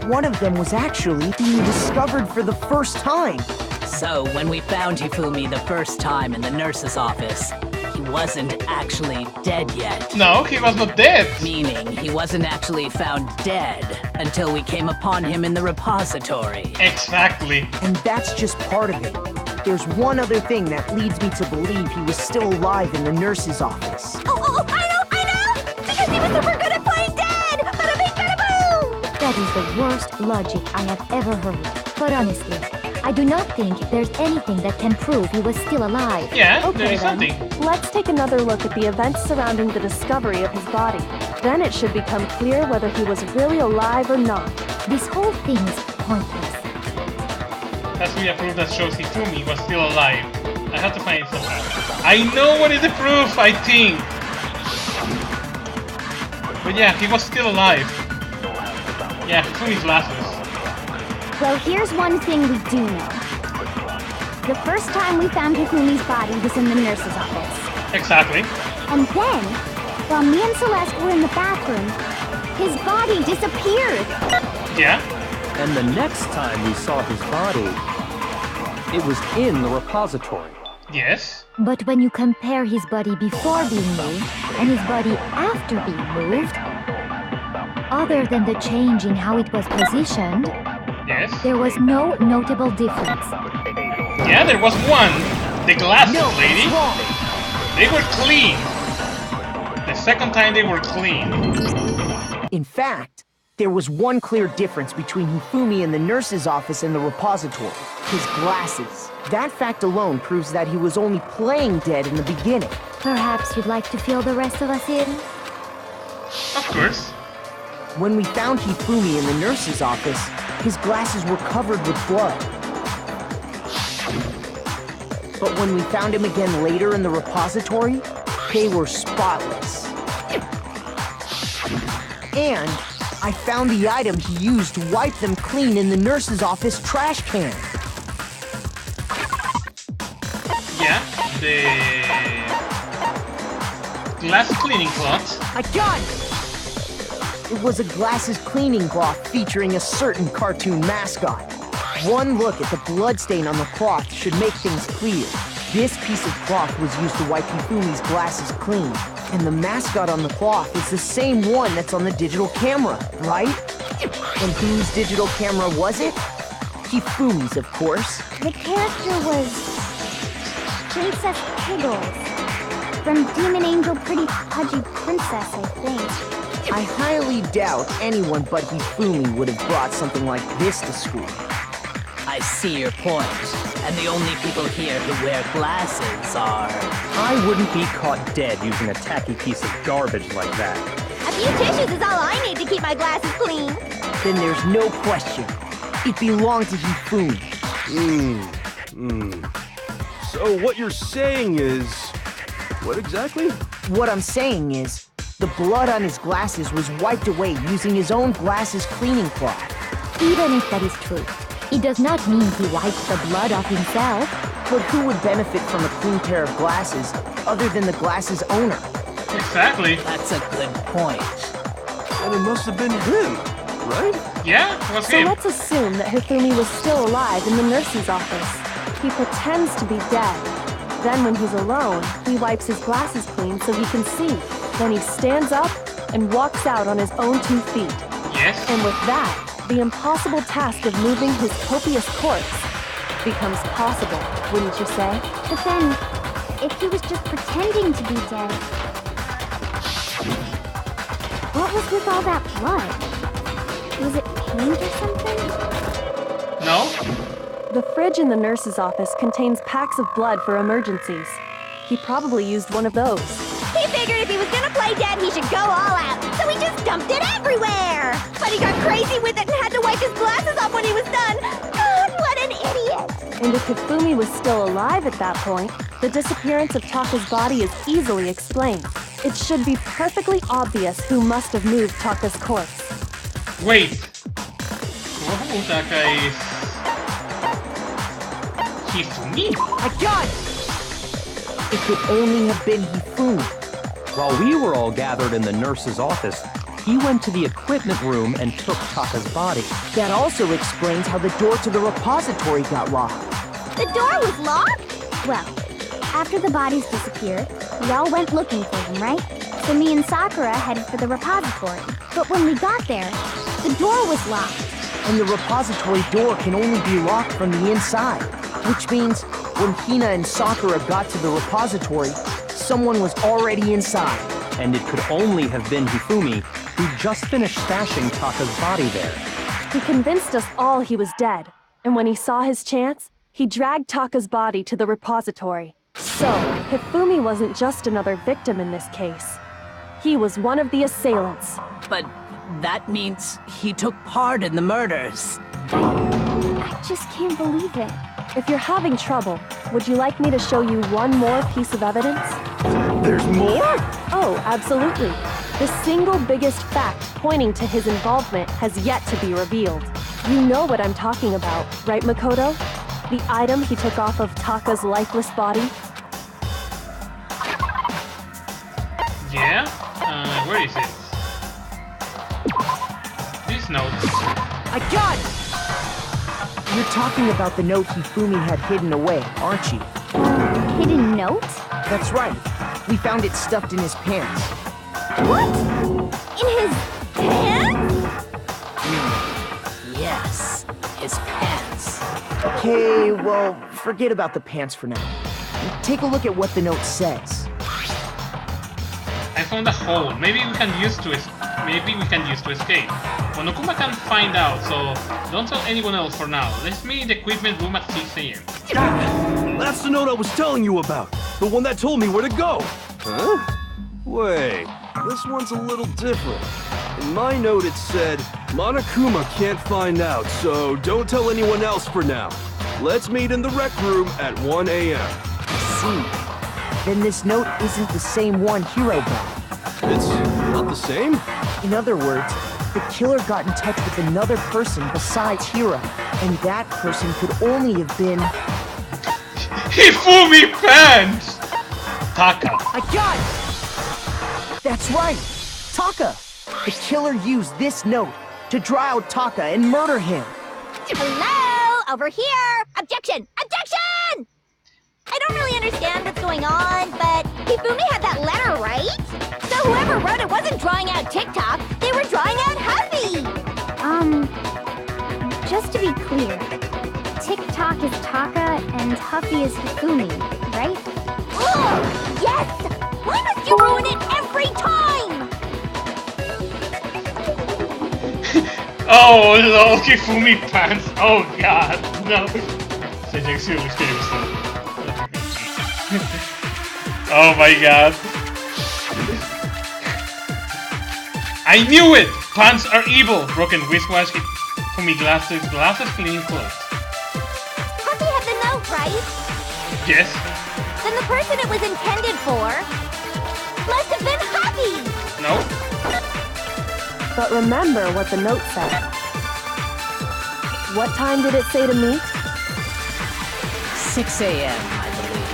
one of them was actually being discovered for the first time. So, when we found Hifumi the first time in the nurse's office, he wasn't actually dead yet. No, he was not dead. Meaning, he wasn't actually found dead until we came upon him in the repository. Exactly. And that's just part of it. There's one other thing that leads me to believe he was still alive in the nurse's office. Oh, I know! Because he was super good at playing dead! Bada bing, bada boom! That is the worst logic I have ever heard. But honestly, I do not think there's anything that can prove he was still alive. Yeah, there Okay is then, something. let's take another look at the events surrounding the discovery of his body. Then it should become clear whether he was really alive or not. This whole thing is pointless. Has to be a proof that shows Hifumi was still alive. I have to find it somehow. I know what is the proof, I think. But yeah, he was still alive. Yeah, Hifumi's Lazarus. Well, here's one thing we do know. The first time we found Hifumi's body was in the nurse's office. Exactly. And then, while me and Celeste were in the bathroom, his body disappeared. Yeah. And the next time we saw his body, it was in the repository. Yes. But when you compare his body before being moved and his body after being moved, other than the change in how it was positioned, Yes. there was no notable difference. Yeah, there was one. The glasses No, lady. it's wrong. They were clean. The second time they were clean. In fact, There was one clear difference between Hifumi in the nurse's office and the repository. His glasses. That fact alone proves that he was only playing dead in the beginning. Perhaps you'd like to fill the rest of us in? Of course. When we found Hifumi in the nurse's office, his glasses were covered with blood. But when we found him again later in the repository, they were spotless. And I found the item he used to wipe them clean in the nurse's office trash can. Yeah, the glass cleaning cloth. I got it! It was a glasses cleaning cloth featuring a certain cartoon mascot. One look at the bloodstain on the cloth should make things clear. This piece of cloth was used to wipe Hifumi's glasses clean. And the mascot on the cloth is the same one that's on the digital camera, right? And whose digital camera was it? Hifumi's, of course. The character was Princess Piggles. From Demon Angel Pretty Pudgy Princess, I think. I highly doubt anyone but Hifumi would have brought something like this to school. I see your point. And the only people here who wear glasses are... I wouldn't be caught dead using a tacky piece of garbage like that. A few tissues is all I need to keep my glasses clean. Then there's no question. It belonged to Hifumi. So what you're saying is... what exactly? What I'm saying is, the blood on his glasses was wiped away using his own glasses cleaning cloth. Even if that is true, it does not mean he wiped the blood off himself. But who would benefit from a clean pair of glasses other than the glasses owner? Exactly. That's a good point. And it must have been him, right? Yeah, it was So him. let's assume that Hifumi was still alive in the nurse's office. He pretends to be dead. Then when he's alone, he wipes his glasses clean so he can see. Then he stands up and walks out on his own 2 feet. Yes. And with that, the impossible task of moving his copious corpse becomes possible, wouldn't you say? But then, if he was just pretending to be dead, what was with all that blood? Was it paint or something? No? The fridge in the nurse's office contains packs of blood for emergencies. He probably used one of those. He figured if he was gonna play dead, he should go all out, so he just dumped it everywhere! But he got crazy with it and had to wipe his glasses off when he was done! God, what an idiot! And if Hifumi was still alive at that point, the disappearance of Taka's body is easily explained. It should be perfectly obvious who must have moved Taka's corpse. Wait. Taka is... Hifumi? I got it! It could only have been Hifumi. While we were all gathered in the nurse's office, he went to the equipment room and took Taka's body. That also explains how the door to the repository got locked. The door was locked? Well, after the bodies disappeared, we all went looking for them, right? So me and Sakura headed for the repository. But when we got there, the door was locked. And the repository door can only be locked from the inside. Which means, when Hina and Sakura got to the repository, someone was already inside. And it could only have been Hifumi, who just finished stashing Taka's body there. He convinced us all he was dead, and when he saw his chance, he dragged Taka's body to the repository. So, Hifumi wasn't just another victim in this case. He was one of the assailants. But that means he took part in the murders. I just can't believe it. If you're having trouble, would you like me to show you one more piece of evidence? There's more? Oh, absolutely. The single biggest fact pointing to his involvement has yet to be revealed. You know what I'm talking about, right, Makoto? The item he took off of Taka's lifeless body? Yeah? Where is it? This note. I got it! You're talking about the note Hifumi had hidden away, aren't you? Hidden note? That's right. We found it stuffed in his pants. What? In his pants? Yes, his pants. Okay, well, forget about the pants for now. Take a look at what the note says. I found a hole. Maybe we can use to maybe we can use to escape. Monokuma can find out, so don't tell anyone else for now. Let's meet in the equipment room at 6 a.m. That's the note I was telling you about. The one that told me where to go. Huh? Wait, this one's a little different. In my note it said, Monokuma can't find out, so don't tell anyone else for now. Let's meet in the rec room at 1 a.m. I see. Then this note isn't the same one Hiro got. It's not the same? In other words, the killer got in touch with another person besides Hiro, and that person could only have been... Hifumi Pants! Taka. I got it! That's right! Taka! The killer used this note to draw out Taka and murder him. Hello? Over here! Objection! Objection! I don't really understand what's going on, but Hifumi had that letter, right? So whoever wrote it wasn't drawing out TikTok, they were drawing out Huffy! Just to be clear, TikTok is Taka and Huffy is Hifumi, right? Oh, yes! Why must you ruin it every time? Oh lol, Hifumi Pants. Oh god, no. Selección extensa. Oh my god. I knew it! Pants are evil! Broken wristwatch, Hifumi glasses, cleaning clothes. Huffy had the note, right? Yes? Then the person it was intended for must have been Huffy! No? But remember what the note said. What time did it say to meet? 6 a.m., I believe.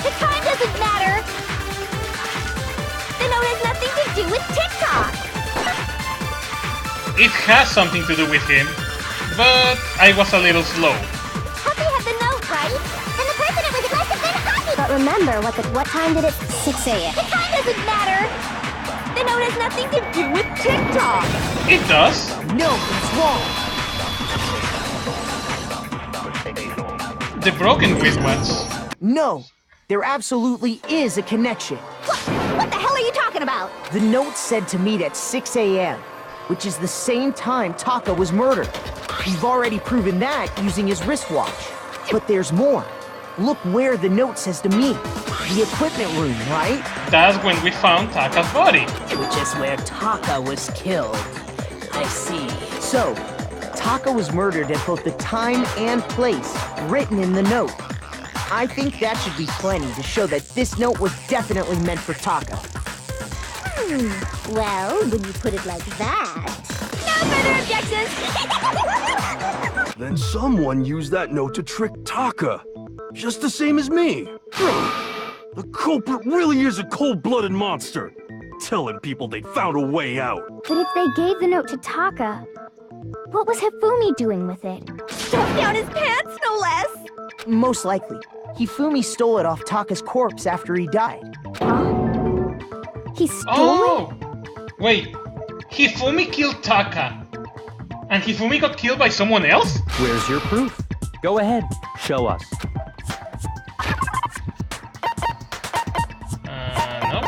The time doesn't matter! The note has nothing to do with TikTok! It has something to do with him, but I was a little slow. Huffy had the note, right? Then the person it was must have been Huffy! But remember, what time did it... 6 a.m. The time doesn't matter! The note has nothing to do with TikTok! It does. No, it's wrong. The broken wristwatch. No, there absolutely is a connection. What the hell are you talking about? The note said to meet at 6 a.m., which is the same time Taka was murdered. We've already proven that using his wristwatch. But there's more. Look where the note says to meet. The equipment room, right? That's when we found Taka's body. Which is where Taka was killed. I see. So, Taka was murdered at both the time and place written in the note. I think that should be plenty to show that this note was definitely meant for Taka. Well, when you put it like that... No further objections! Then someone used that note to trick Taka. Just the same as me. The culprit really is a cold-blooded monster. Telling people they found a way out. But if they gave the note to Taka, what was Hifumi doing with it? Stuffed down his pants, no less! Most likely. Hifumi stole it off Taka's corpse after he died. Huh? He stole Oh! Wait, Hifumi killed Taka. And Hifumi got killed by someone else? Where's your proof? Go ahead, show us. No.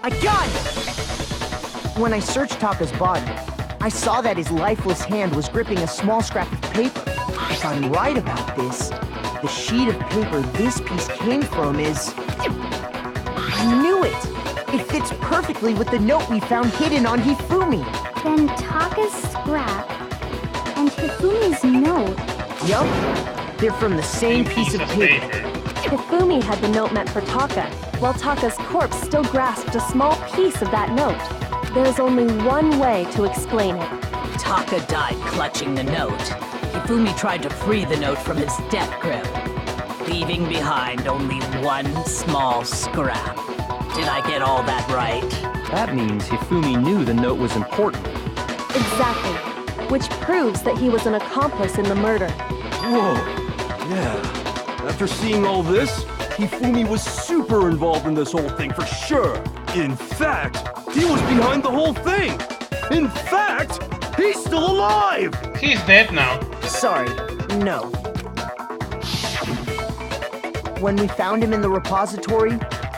I got it! When I searched Taka's body, I saw that his lifeless hand was gripping a small scrap of paper. If I'm right about this, the sheet of paper this piece came from is... I knew it! It fits perfectly with the note we found hidden on Hifumi. Then Taka's scrap and Hifumi's note. Yup, they're from the same piece of paper. Hifumi had the note meant for Taka, while Taka's corpse still grasped a small piece of that note. There's only one way to explain it. Taka died clutching the note. Hifumi tried to free the note from his death grip, leaving behind only one small scrap. Did I get all that right? That means Hifumi knew the note was important. Exactly. Which proves that he was an accomplice in the murder. Whoa, yeah. After seeing all this, Hifumi was super involved in this whole thing for sure. In fact, he was behind the whole thing. In fact, he's still alive! He's dead now. Sorry, no. When we found him in the repository,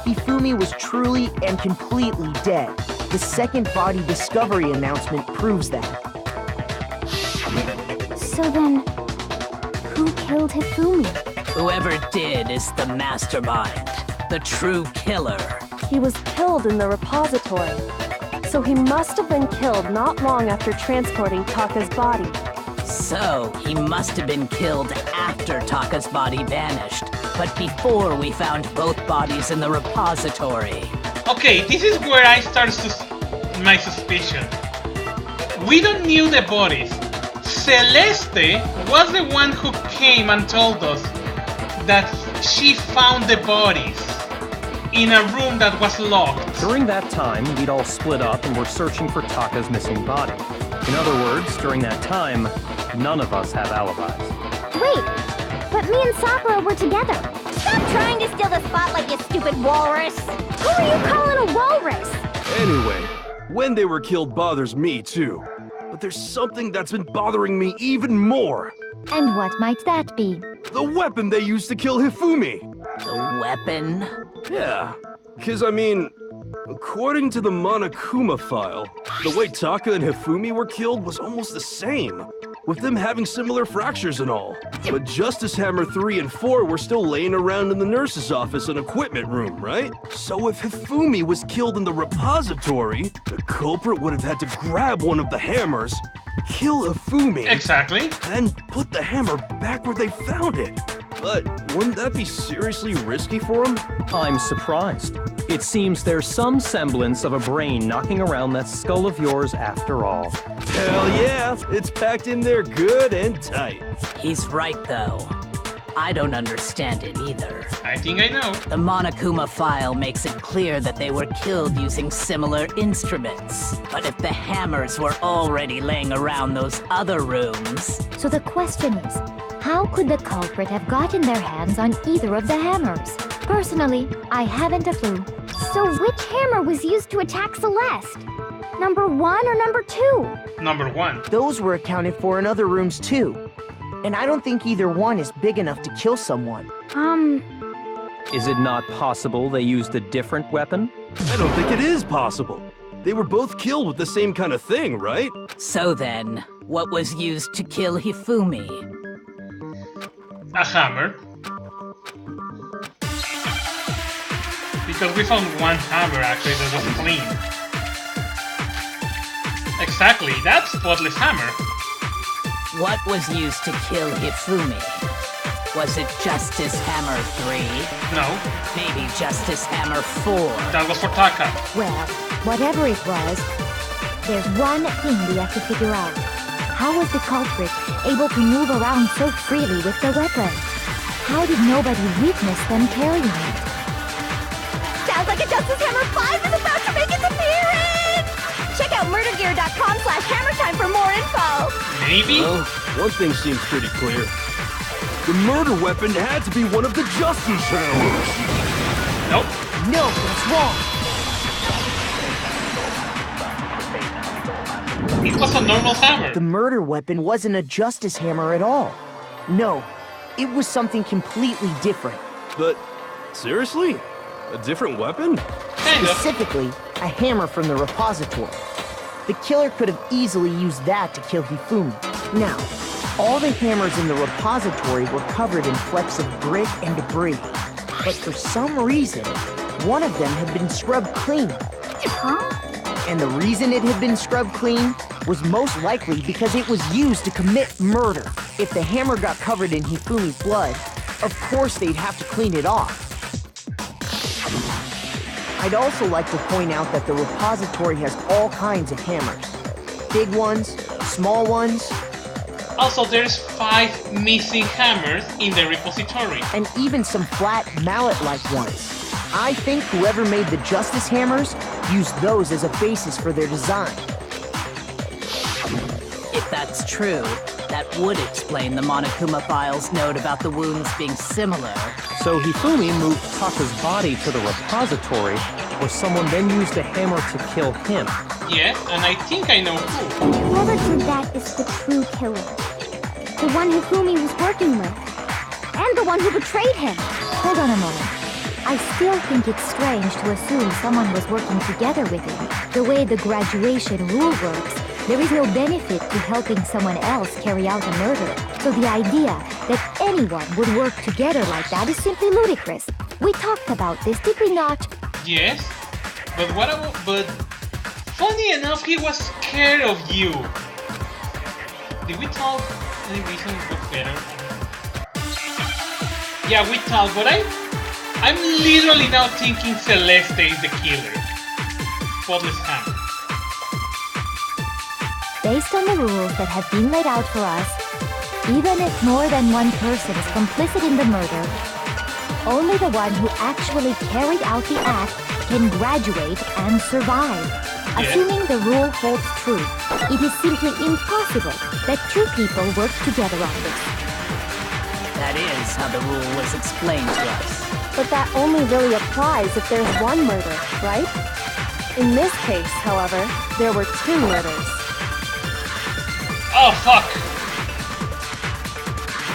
Hifumi was truly and completely dead. The second body discovery announcement proves that. So then, who killed Hifumi? Whoever did is the mastermind, the true killer. He was killed in the repository. So he must have been killed not long after transporting Taka's body. So, he must have been killed after Taka's body vanished, but before we found both bodies in the repository. Okay, this is where I start my suspicion. We don't knew the bodies. Celeste was the one who came and told us that she found the bodies in a room that was locked. During that time, we'd all split up and were searching for Taka's missing body. In other words, during that time, none of us have alibis. Wait, but me and Sakura were together. Stop trying to steal the spotlight, you stupid walrus! Who are you calling a walrus? Anyway, when they were killed bothers me too. But there's something that's been bothering me even more. And what might that be? The weapon they used to kill Hifumi. The weapon? Yeah, because I mean, according to the Monokuma file, the way Taka and Hifumi were killed was almost the same, with them having similar fractures and all. But Justice Hammer 3 and 4 were still laying around in the nurse's office and equipment room, right? So if Hifumi was killed in the repository, the culprit would have had to grab one of the hammers, kill Hifumi, Exactly. and put the hammer back where they found it. But wouldn't that be seriously risky for him? I'm surprised. It seems there's some semblance of a brain knocking around that skull of yours after all. Hell yeah, it's packed in there good and tight. He's right, though. I don't understand it either. I think I know. The Monokuma file makes it clear that they were killed using similar instruments. But if the hammers were already laying around those other rooms... So the question is, how could the culprit have gotten their hands on either of the hammers? Personally, I haven't a clue. So which hammer was used to attack Celeste? Number 1 or number 2? Number 1. Those were accounted for in other rooms too. And I don't think either one is big enough to kill someone. Is it not possible they used a different weapon? I don't think it is possible. They were both killed with the same kind of thing, right? So then, what was used to kill Hifumi? A hammer. Because we found one hammer actually that was clean. Exactly, that spotless hammer. What was used to kill Hifumi? Was it Justice Hammer 3? No, Maybe Justice Hammer 4? that was for Taka. Well, whatever it was, there's one thing we have to figure out. How was the culprit able to move around so freely with the weapon? How did nobody witness them carrying it? Sounds like a Justice Hammer 5 is about to make its appearance! Check out murdergear.com/hammertime for more info! Maybe? Well, one thing seems pretty clear. The murder weapon had to be one of the Justice Hammers! Nope. No, that's wrong. It was a normal hammer. The murder weapon wasn't a Justice Hammer at all. No, it was something completely different. But, seriously? A different weapon? Kind of. Specifically, a hammer from the repository. The killer could have easily used that to kill Hifumi. Now, all the hammers in the repository were covered in flecks of grit and debris. But for some reason, one of them had been scrubbed clean. And the reason it had been scrubbed clean was most likely because it was used to commit murder. If the hammer got covered in Hifumi's blood, of course they'd have to clean it off. I'd also like to point out that the repository has all kinds of hammers. Big ones, small ones, Also, there's 5 missing hammers in the repository. and even some flat mallet-like ones. I think whoever made the Justice Hammers used those as a basis for their design. If that's true, that would explain the Monokuma file's note about the wounds being similar. So Hifumi moved Taka's body to the repository, where someone then used a hammer to kill him. Yes, and I think I know who. Whoever did that is the true killer. The one Hifumi was working with. And the one who betrayed him. hold on a moment. I still think it's strange to assume someone was working together with him. The way the graduation rule works, there is no benefit to helping someone else carry out a murder. So the idea that anyone would work together like that is simply ludicrous. We talked about this, did we not? Yes, but funny enough, he was scared of you. Did we talk any reason it was better? Yeah, we talked, but I'm literally now thinking Celeste is the killer. Spotless Hammer. Based on the rules that have been laid out for us, even if more than one person is complicit in the murder, only the one who actually carried out the act can graduate and survive. Yes. Assuming the rule holds true, it is simply impossible that two people work together on this. That is how the rule was explained to us. But that only really applies if there's one murder, right? In this case, however, there were two murders. Oh, fuck!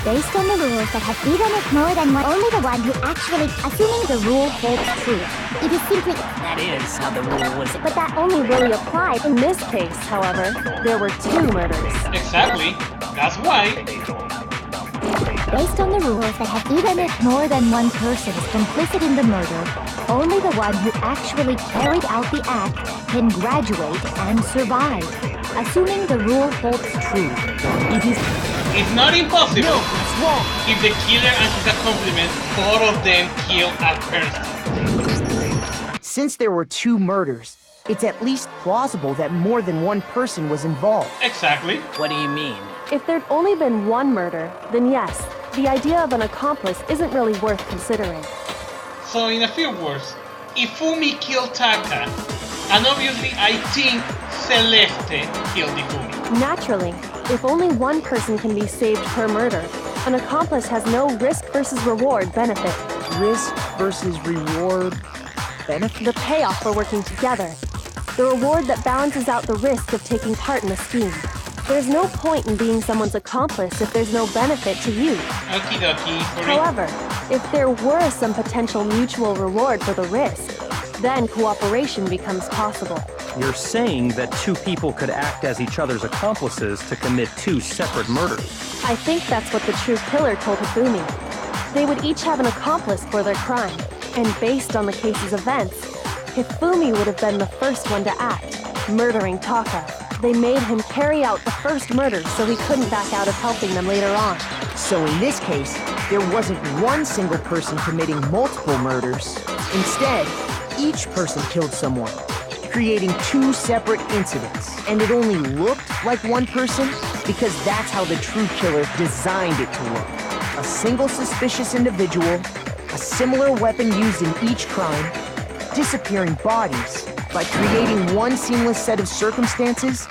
Based on the rules that have even if more than one, only the one who actually, assuming the rule holds true, it is simply, That is how the rule was. But that only really applies. In this case, however, there were two murders. Exactly. That's why. Based on the rules that have even if more than one person is complicit in the murder, only the one who actually carried out the act can graduate and survive. Assuming the rule holds true, it is... It's not impossible. No, it's wrong. If the killer and his accomplice, both of them kill a person. Since there were two murders, it's at least plausible that more than one person was involved. Exactly. What do you mean? If there'd only been one murder, then yes, the idea of an accomplice isn't really worth considering. So in a few words, Ifumi killed Taka, and obviously I think Celeste killed Ifumi. Naturally, if only one person can be saved per murder, an accomplice has no risk versus reward benefit. Risk versus reward benefit? The payoff for working together. The reward that balances out the risk of taking part in a scheme. There's no point in being someone's accomplice if there's no benefit to you. Okie dokie. However, if there were some potential mutual reward for the risk, then cooperation becomes possible. You're saying that two people could act as each other's accomplices to commit two separate murders. I think that's what the true killer told Hifumi. They would each have an accomplice for their crime, and based on the case's events, Hifumi would have been the first one to act, murdering Taka. They made him carry out the first murder so he couldn't back out of helping them later on. So in this case, there wasn't one single person committing multiple murders. Instead, each person killed someone, creating two separate incidents. And it only looked like one person because that's how the true killer designed it to look. A single suspicious individual, a similar weapon used in each crime, disappearing bodies. By creating one seamless set of circumstances,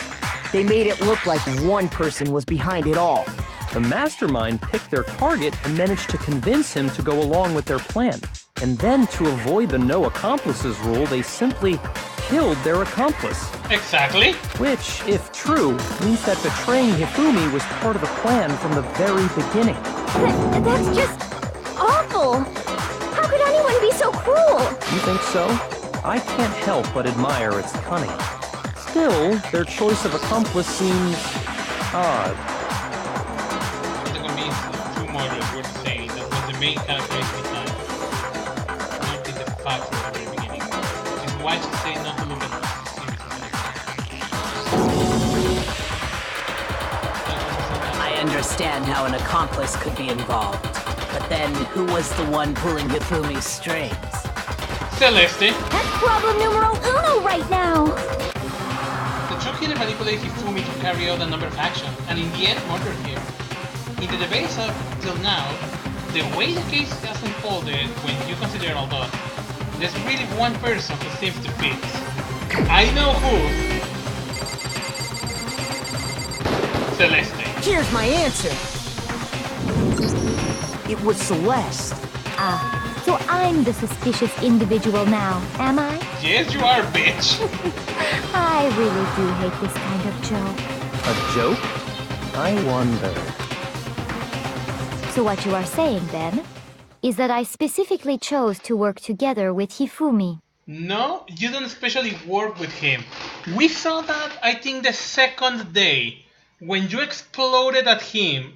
they made it look like one person was behind it all. The mastermind picked their target and managed to convince him to go along with their plan. And then, to avoid the no accomplices rule, they simply killed their accomplice. Exactly. Which, if true, means that betraying Hifumi was part of the plan from the very beginning. That's just awful. How could anyone be so cruel? You think so? I can't help but admire its cunning. Still, their choice of accomplice seems odd. The combination of two murders were the same. That was the main characteristic behind. Not in the facts from the very beginning. Which is why she said not to look at the series. I understand how an accomplice could be involved. But then, who was the one pulling Hifumi's strings? Celeste. That's problem numero uno right now. The true killer manipulates Hifumi to carry out a number of actions, and in the end murdered him. In the debates up till now, the way the case has unfolded, when you consider all that, there's really one person who seems to fit. I know who. Celeste. Here's my answer. It was Celeste. So I'm the suspicious individual now, am I? Yes, you are, bitch. I really do hate this kind of joke. A joke? I wonder. So what you are saying then is that I specifically chose to work together with Hifumi. No, you don't especially work with him. We saw that, I think, the second day, when you exploded at him,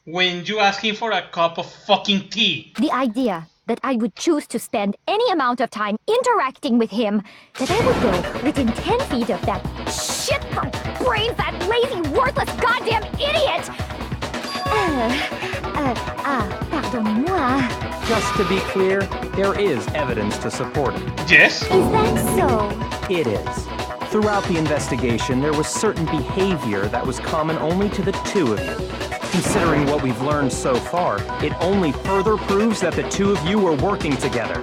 when you asked him for a cup of fucking tea. The idea that I would choose to spend any amount of time interacting with him, that I would go within 10 feet of that shit-brain, that lazy, worthless goddamn idiot! Pardonnez-moi. Just to be clear, there is evidence to support it. Yes? Is that so? It is. Throughout the investigation, there was certain behavior that was common only to the two of you. Considering what we've learned so far, it only further proves that the two of you were working together.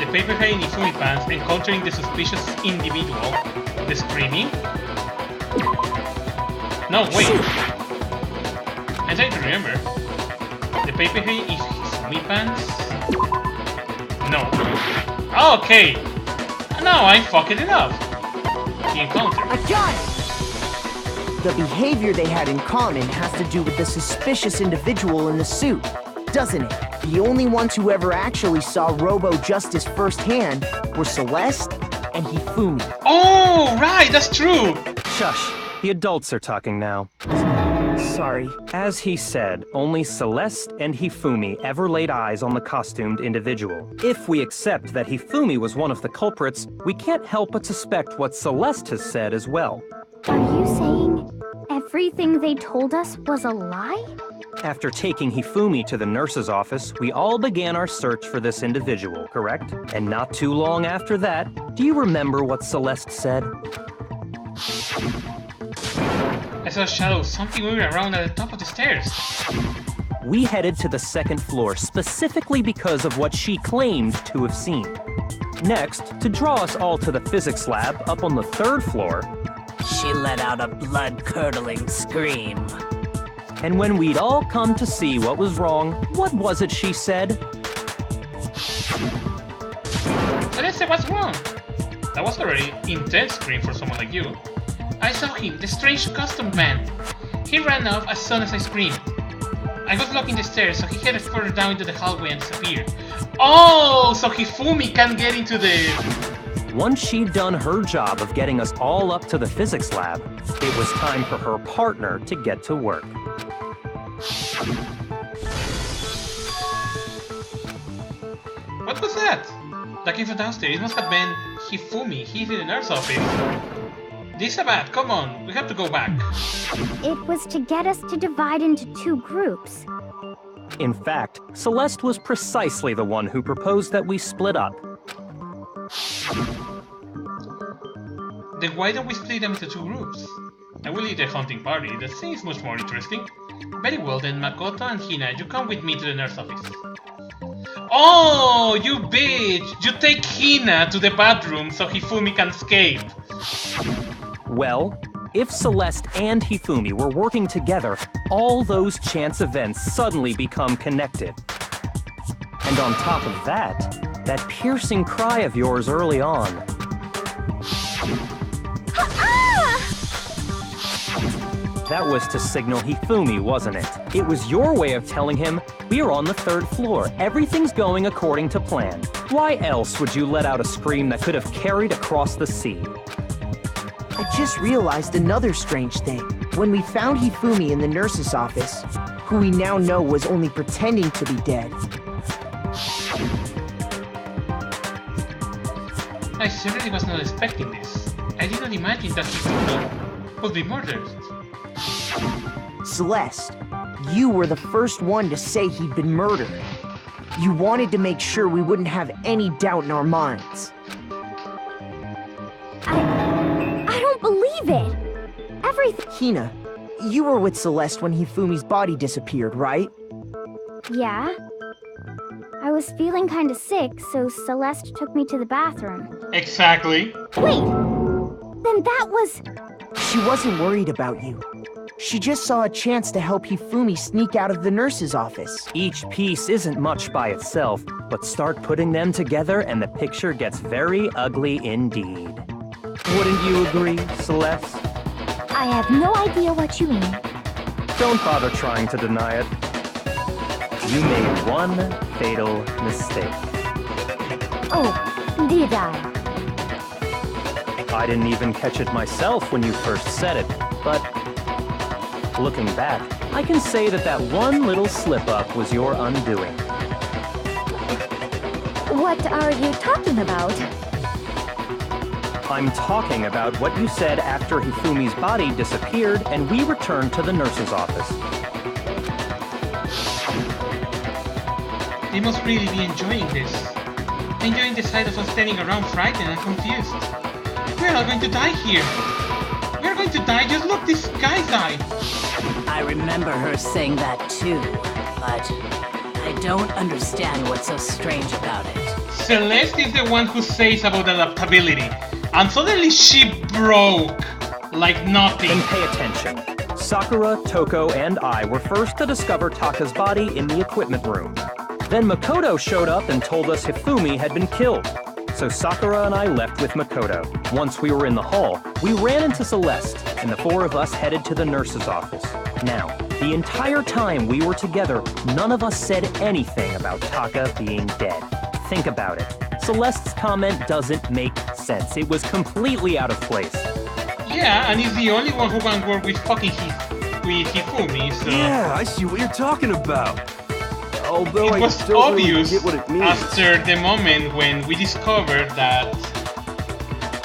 The paperhead in Izumi pants encountering the suspicious individual. The screaming? No, wait. I'm trying to remember. The paperhead is Izumi pants? No. Oh, okay. Now I'm fucking it up. The encounter. I got it! The behavior they had in common has to do with the suspicious individual in the suit, doesn't it? The only ones who ever actually saw Robo-Justice firsthand were Celeste and Hifumi. Oh, right, that's true. Shush. The adults are talking now. Sorry. As he said, only Celeste and Hifumi ever laid eyes on the costumed individual. If we accept that Hifumi was one of the culprits, we can't help but suspect what Celeste has said as well. Are you saying everything they told us was a lie? After taking Hifumi to the nurse's office, we all began our search for this individual, correct? And not too long after that, do you remember what Celeste said? I saw a shadow, something moving around at the top of the stairs. We headed to the second floor specifically because of what she claimed to have seen. Next, to draw us all to the physics lab up on the third floor, She let out a blood-curdling scream. and when we'd all come to see what was wrong, what was it she said? I didn't say what's wrong. That was already intense scream for someone like you. I saw him, the strange custom man. He ran off as soon as I screamed. I was blocking the stairs, so he headed further down into the hallway and disappeared. Oh, so Hifumi can get into the... Once she'd done her job of getting us all up to the physics lab, it was time for her partner to get to work. What was that? That came from downstairs. It must have been Hifumi. He's in the nurse office. This is bad. Come on. We have to go back. It was to get us to divide into two groups. In fact, Celeste was precisely the one who proposed that we split up. Then why don't we split them into two groups? I will lead the hunting party. That seems much more interesting. Very well then, Makoto and Hina, you come with me to the nurse office. Oh, you bitch! You take Hina to the bathroom so Hifumi can escape. Well, if Celeste and Hifumi were working together, all those chance events suddenly become connected. And on top of that, that piercing cry of yours early on. That was to signal Hifumi, wasn't it? It was your way of telling him, we're on the third floor, everything's going according to plan. Why else would you let out a scream that could have carried across the sea? I just realized another strange thing. When we found Hifumi in the nurse's office, who we now know was only pretending to be dead. I certainly was not expecting this. I did not imagine that Hifumi would be murdered. Celeste, you were the first one to say he'd been murdered. You wanted to make sure we wouldn't have any doubt in our minds. I don't believe it. Everything. Hina, you were with Celeste when Hifumi's body disappeared, right? Yeah. I was feeling kind of sick, so Celeste took me to the bathroom. Exactly. Wait! Then that was... She wasn't worried about you. She just saw a chance to help Hifumi sneak out of the nurse's office. Each piece isn't much by itself, but start putting them together and the picture gets very ugly indeed. Wouldn't you agree, Celeste? I have no idea what you mean. Don't bother trying to deny it. You made one fatal mistake. Oh, did I? I didn't even catch it myself when you first said it, but looking back, I can say that that one little slip-up was your undoing. What are you talking about? I'm talking about what you said after Hifumi's body disappeared and we returned to the nurse's office. They must really be enjoying this. Enjoying the sight of us standing around frightened and confused. We're all going to die here. We're going to die. Just look, this guy died. I remember her saying that too, but I don't understand what's so strange about it. Celeste is the one who says about adaptability, and suddenly she broke like nothing. Then pay attention. Sakura, Toko, and I were first to discover Taka's body in the equipment room. Then Makoto showed up and told us Hifumi had been killed. So Sakura and I left with Makoto. Once we were in the hall, we ran into Celeste, and the four of us headed to the nurse's office. Now, the entire time we were together, none of us said anything about Taka being dead. Think about it. Celeste's comment doesn't make sense. It was completely out of place. Yeah, and he's the only one who can work with fucking Hifumi, so... Yeah, I see what you're talking about. Although It was I don't really obvious get what it means. after the moment when we discovered that,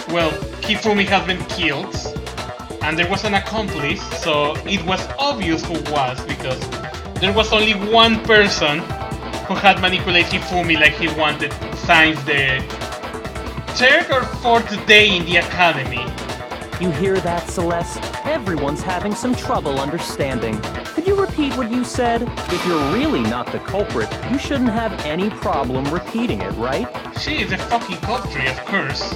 well, Hifumi had been killed, and there was an accomplice, so it was obvious who was, because there was only one person who had manipulated Hifumi like he wanted since the third or fourth day in the academy. You hear that, Celeste? Everyone's having some trouble understanding. Could you repeat what you said? If you're really not the culprit, you shouldn't have any problem repeating it, right? She is a fucking culprit, of course.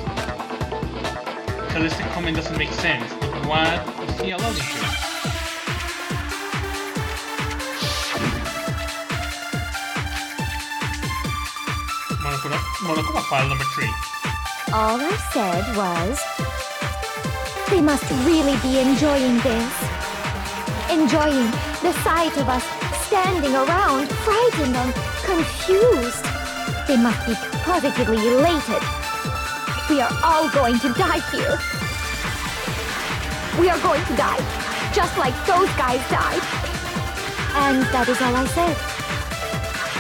Celeste's comment doesn't make sense, but what is he alluding to? Monokuma file number 3. All I said was, they must really be enjoying this. Enjoying the sight of us standing around, frightened and confused. They must be positively elated. We are all going to die here. We are going to die, just like those guys died. And that is all I said.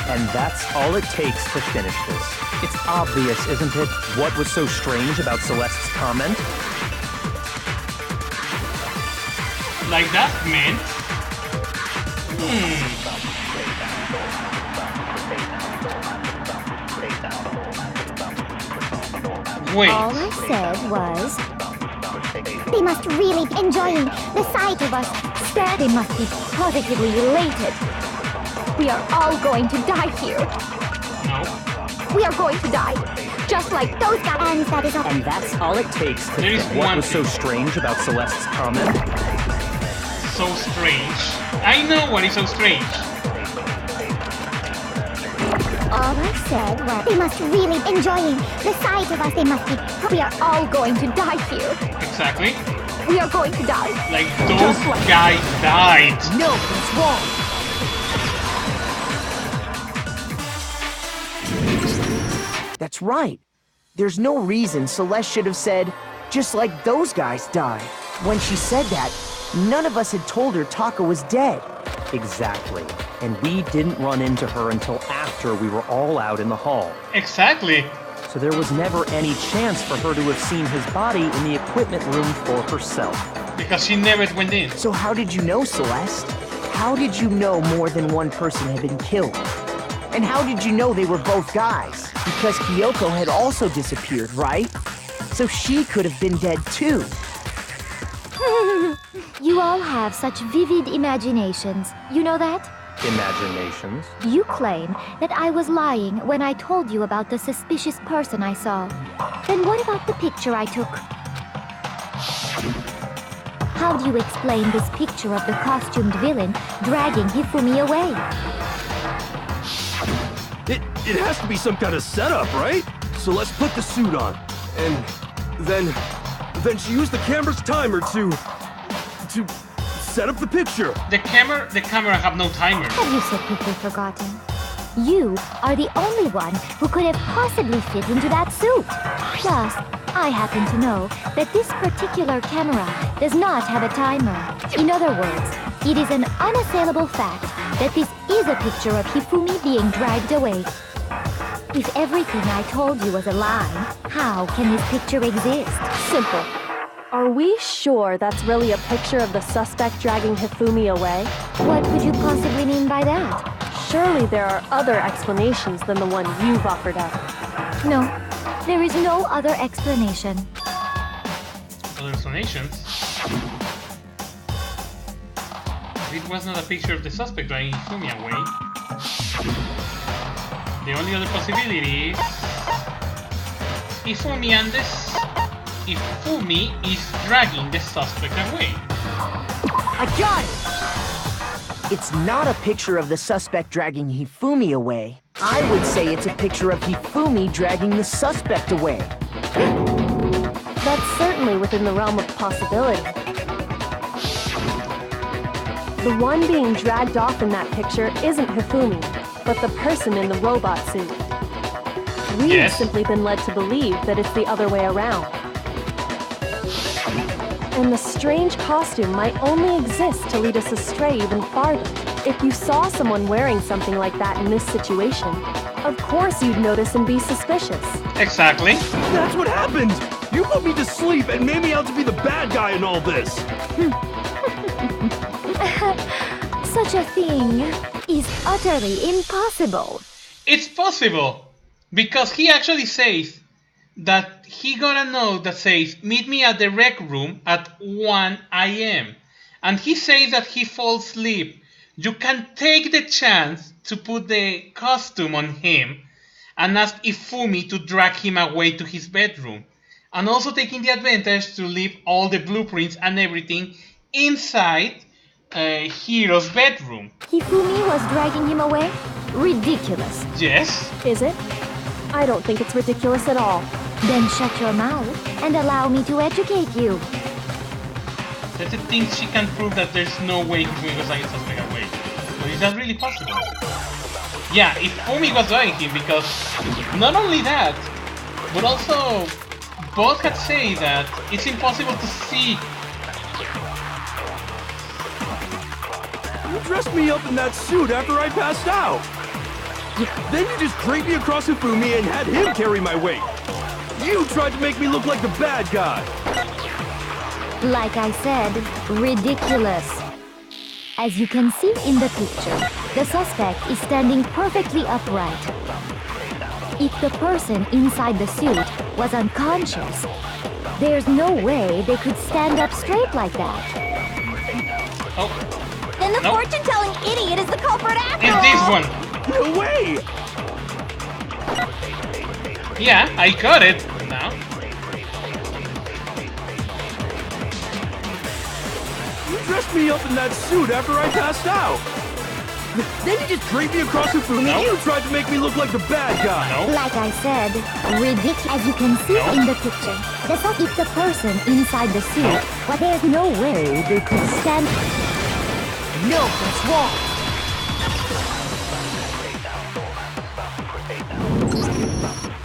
And that's all it takes to finish this. It's obvious, isn't it, what was so strange about Celeste's comment? Like that meant... Wait. All I said was, they must really be enjoying the sight of us. They must be positively elated. We are all going to die here. No. We are going to die, just like those guys. And that is all. And that's all it takes to There is finish. What one was so thing. strange about Celeste's comment? So strange. I know what is so strange. All I said was, they must really enjoying the sight of us. They must be. We are all going to die here. Exactly. We are going to die. Like those guys died. Nothing's wrong. That's right. There's no reason Celeste should have said, just like those guys died. When she said that, none of us had told her Taka was dead. Exactly. And we didn't run into her until after we were all out in the hall. Exactly. So there was never any chance for her to have seen his body in the equipment room for herself. Because she never went in. So how did you know, Celeste? How did you know more than one person had been killed? And how did you know they were both guys? Because Kyoko had also disappeared, right? So she could have been dead too. You all have such vivid imaginations. You know that? Imaginations. You claim that I was lying when I told you about the suspicious person I saw. Then what about the picture I took? How do you explain this picture of the costumed villain dragging Hifumi away? It has to be some kind of setup, right? So let's put the suit on. And then she used the camera's timer to set up the picture. The camera have no timer. Have you so quickly forgotten? You are the only one who could have possibly fit into that suit. Plus, I happen to know that this particular camera does not have a timer. In other words, it is an unassailable fact that this is a picture of Hifumi being dragged away. If everything I told you was a lie, how can this picture exist? Simple. Are we sure that's really a picture of the suspect dragging Hifumi away? What could you possibly mean by that? Surely there are other explanations than the one you've offered up. No, there is no other explanation. Other explanations? It was not a picture of the suspect dragging Hifumi away. The only other possibility is Hifumi is dragging the suspect away. I got it! It's not a picture of the suspect dragging Hifumi away. I would say it's a picture of Hifumi dragging the suspect away. That's certainly within the realm of possibility. The one being dragged off in that picture isn't Hifumi, but the person in the robot suit. We've simply been led to believe that it's the other way around. And the strange costume might only exist to lead us astray even farther. If you saw someone wearing something like that in this situation, of course you'd notice and be suspicious. Exactly. That's what happened! You put me to sleep and made me out to be the bad guy in all this! Such a thing is utterly impossible. It's possible, because he actually says that he got a note that says, meet me at the rec room at 1 a.m. And he says that he falls asleep. You can take the chance to put the costume on him and ask Hifumi to drag him away to his bedroom. And also taking the advantage to leave all the blueprints and everything inside Hiro's bedroom. Hifumi was dragging him away? Ridiculous. Yes. Is it? I don't think it's ridiculous at all. Then shut your mouth and allow me to educate you. Tete thinks she can prove that there's no way Hifumi was dragging suspect away. But is that really possible? Yeah, Hifumi was dragging him, because not only that, but also both had said that it's impossible to see. You dressed me up in that suit after I passed out. Then you just draped me across Hifumi and had him carry my weight. You tried to make me look like the bad guy. Like I said, ridiculous. As you can see in the picture, the suspect is standing perfectly upright. If the person inside the suit was unconscious, there's no way they could stand up straight like that. Oh. Then the fortune-telling idiot is the culprit after all! It's this one! No way! Yeah, I got it now. You dressed me up in that suit after I passed out. Then you just draped me across Hifumi and you tried to make me look like the bad guy. Like I said, ridiculous. As you can see in the picture, if the person inside the suit, but there's no way they could stand. No, that's wrong.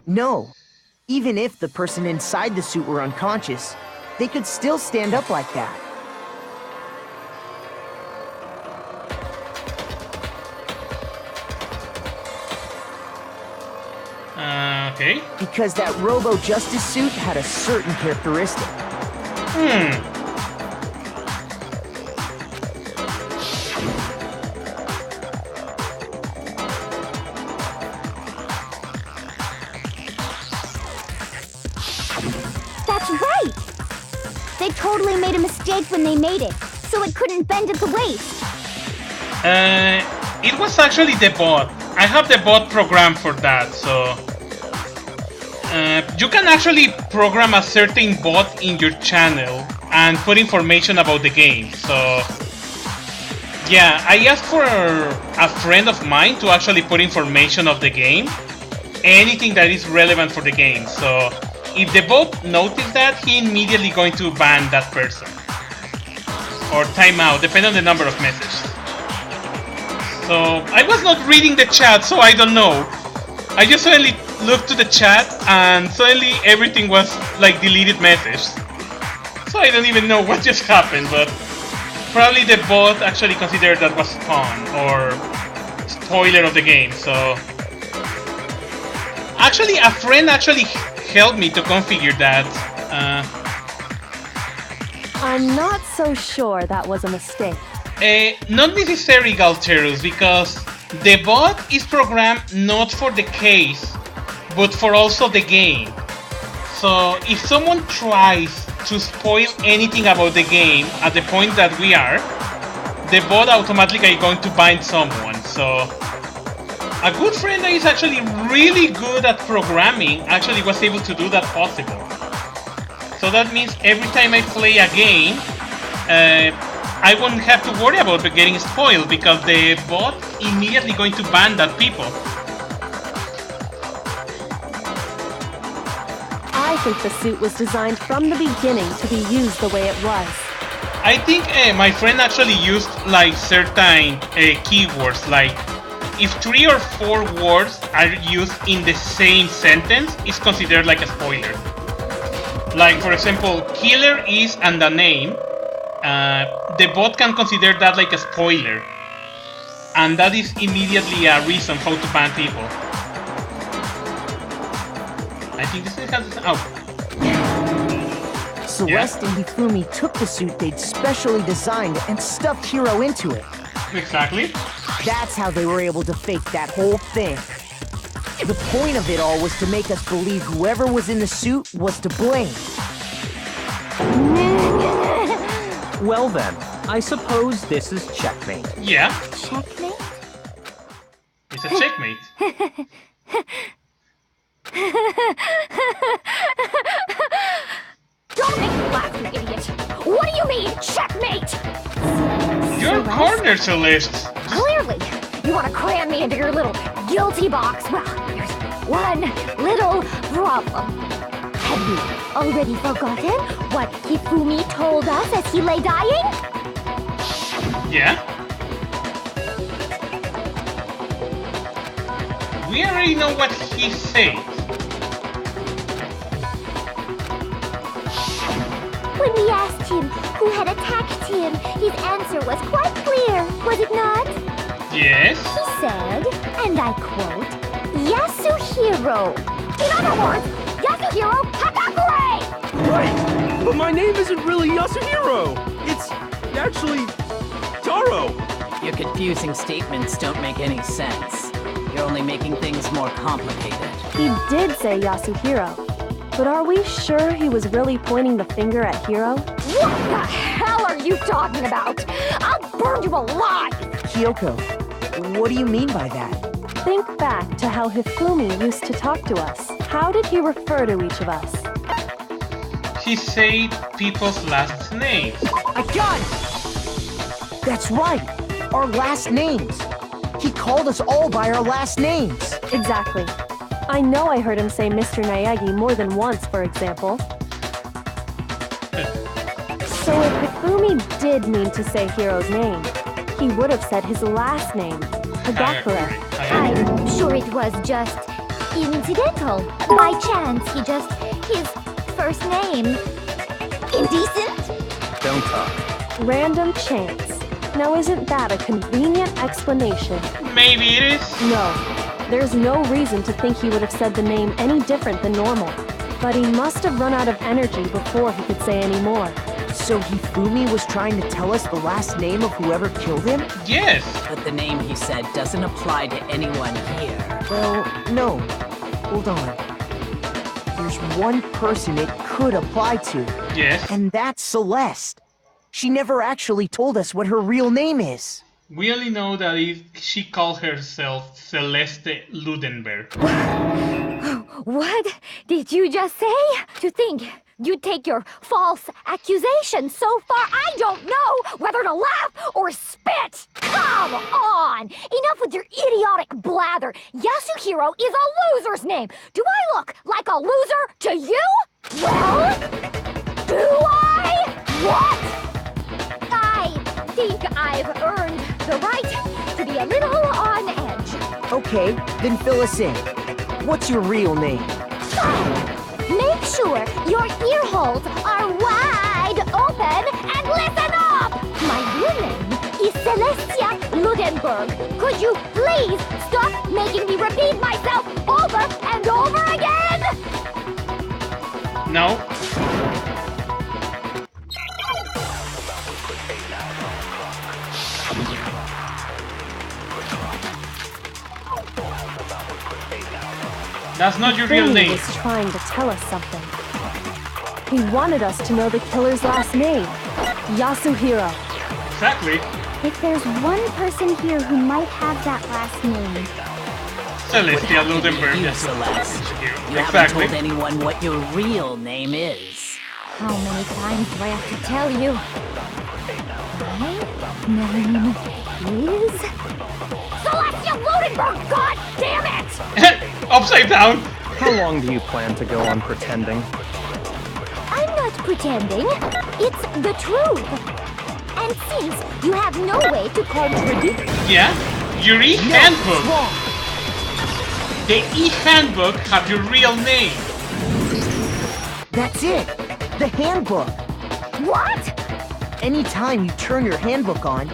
No. Even if the person inside the suit were unconscious, they could still stand up like that. Okay. Because that Robo-Justice suit had a certain characteristic. That's right! They totally made a mistake when they made it, so it couldn't bend at the waist. It was actually the bot. I have the bot programmed for that, so... you can actually program a certain bot in your channel and put information about the game, so... Yeah, I asked for a friend of mine to actually put information of the game. Anything that is relevant for the game, so... If the bot noticed that, he immediately going to ban that person. or timeout, depending on the number of messages. So I was not reading the chat, so I don't know. I just suddenly looked to the chat and suddenly everything was like deleted message. So I don't even know what just happened, but probably the bot actually considered that was fun or spoiler of the game. So actually a friend actually helped me to configure that. I'm not so sure that was a mistake. Not necessarily, Galterus, because the bot is programmed not for the case, but for also the game. So if someone tries to spoil anything about the game at the point that we are, the bot automatically going to bind someone. So a good friend that is actually really good at programming actually was able to do that possible. So that means every time I play a game, I won't have to worry about getting spoiled because the bot immediately going to ban that people. I think the suit was designed from the beginning to be used the way it was. I think my friend actually used like certain keywords, like if 3 or 4 words are used in the same sentence, it's considered like a spoiler. Like for example, killer is and the name. The bot can consider that like a spoiler, and that is immediately a reason how to ban people. I think this has Celeste and Hifumi took the suit they'd specially designed and stuffed Hiro into it. Exactly. That's how they were able to fake that whole thing. The point of it all was to make us believe whoever was in the suit was to blame. Well then, I suppose this is checkmate. Yeah. Checkmate? It's a checkmate. Don't make me laugh, you idiot! What do you mean, checkmate? Your corner, Celeste. Clearly, you want to cram me into your little guilty box. Well, there's one little problem. Have you already forgotten what Hifumi told us as he lay dying? Yeah. We already know what he said. When we asked him who had attacked him, his answer was quite clear, was it not? Yes. He said, and I quote, Yasuhiro. In other words, Yasuhiro Hakakure! Right! But my name isn't really Yasuhiro! It's actually Taro! Your confusing statements don't make any sense. You're only making things more complicated. He did say Yasuhiro, but are we sure he was really pointing the finger at Hiro? What the hell are you talking about? I'll burn you alive! Kyoko, what do you mean by that? Think back to how Hifumi used to talk to us. How did he refer to each of us? He said people's last names. I got it! That's right! Our last names! He called us all by our last names! Exactly. I know I heard him say Mr. Naegi more than once, for example. So if Hifumi did mean to say Hiro's name, he would have said his last name, Hagakure. I'm sure it was just incidental. By chance, his first name. Indecent? Don't talk. Random chance. Now isn't that a convenient explanation? Maybe it is. No. There's no reason to think he would have said the name any different than normal. But he must have run out of energy before he could say any more. So Hifumi was trying to tell us the last name of whoever killed him? Yes. But the name he said doesn't apply to anyone here. Well, no. Hold on. There's one person it could apply to. Yes. And that's Celeste. She never actually told us what her real name is. We only know that she called herself Celeste Ludenberg. What did you just say? To think you'd take your false accusation so far, I don't know whether to laugh or spit! Come on! Enough with your idiotic blather! Yasuhiro is a loser's name! Do I look like a loser to you? Well, do I? What? I the right to be a little on edge. Okay, then fill us in. What's your real name? Make sure your ear holes are wide open and listen up! My real name is Celestia Ludenberg. Could you please stop making me repeat myself over and over again? No. That's not your real He name. was trying to tell us something. He wanted us to know the killer's last name, Yasuhiro. Exactly. If there's one person here who might have that last name, Celestia Ludenberg. You, Celeste. You haven't Exactly. told anyone what your real name is. How many times do I have to tell you? My name is Celestia Ludenberg! God damn it! Upside down. How long do you plan to go on pretending? I'm not pretending. It's the truth. And since you have no way to contradict Yeah? Your e-handbook. The e-handbook have your real name. That's it! The handbook! what? Anytime you turn your handbook on,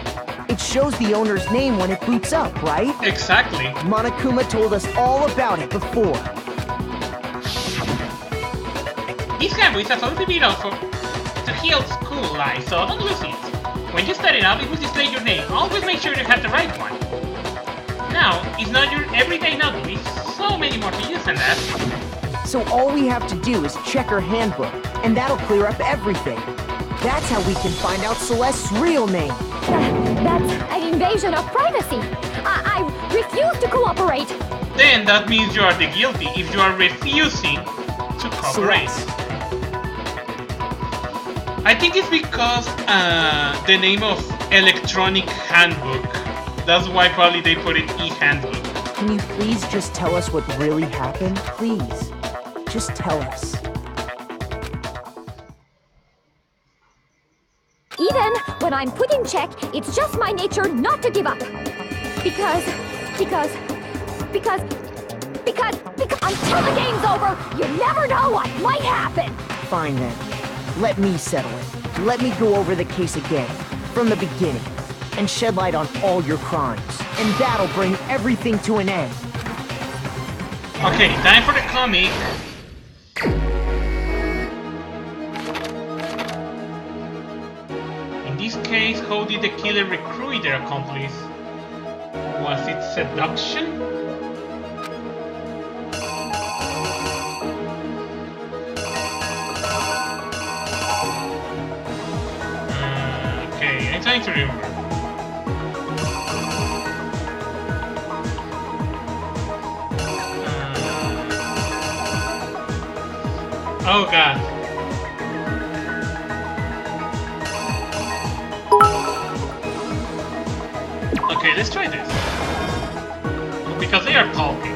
it shows the owner's name when it boots up, right? Exactly. Monokuma told us all about it before. This handbook is a solid bit of to heal school life, so don't lose it. When you start it up, it will display your name. Always make sure you have the right one. Now, it's not your everyday notebook. It's so many more to use than that. So all we have to do is check her handbook, and that'll clear up everything. That's how we can find out Celeste's real name. That's an invasion of privacy. I refuse to cooperate. Then that means you are the guilty if you are refusing to cooperate. Celeste. I think it's because the name of electronic handbook. That's why probably they put it e-handbook. Can you please just tell us what really happened? Please. Just tell us. Even when I'm put in check, it's just my nature not to give up. Because until the game's over, you never know what might happen. Fine then. Let me settle it. Let me go over the case again, from the beginning, and shed light on all your crimes. And that'll bring everything to an end. Okay, time for the comic. In this case, how did the killer recruit their accomplice? Was it seduction? Okay, I'm trying to remember. Oh god. Okay, let's try this. Because they are talking.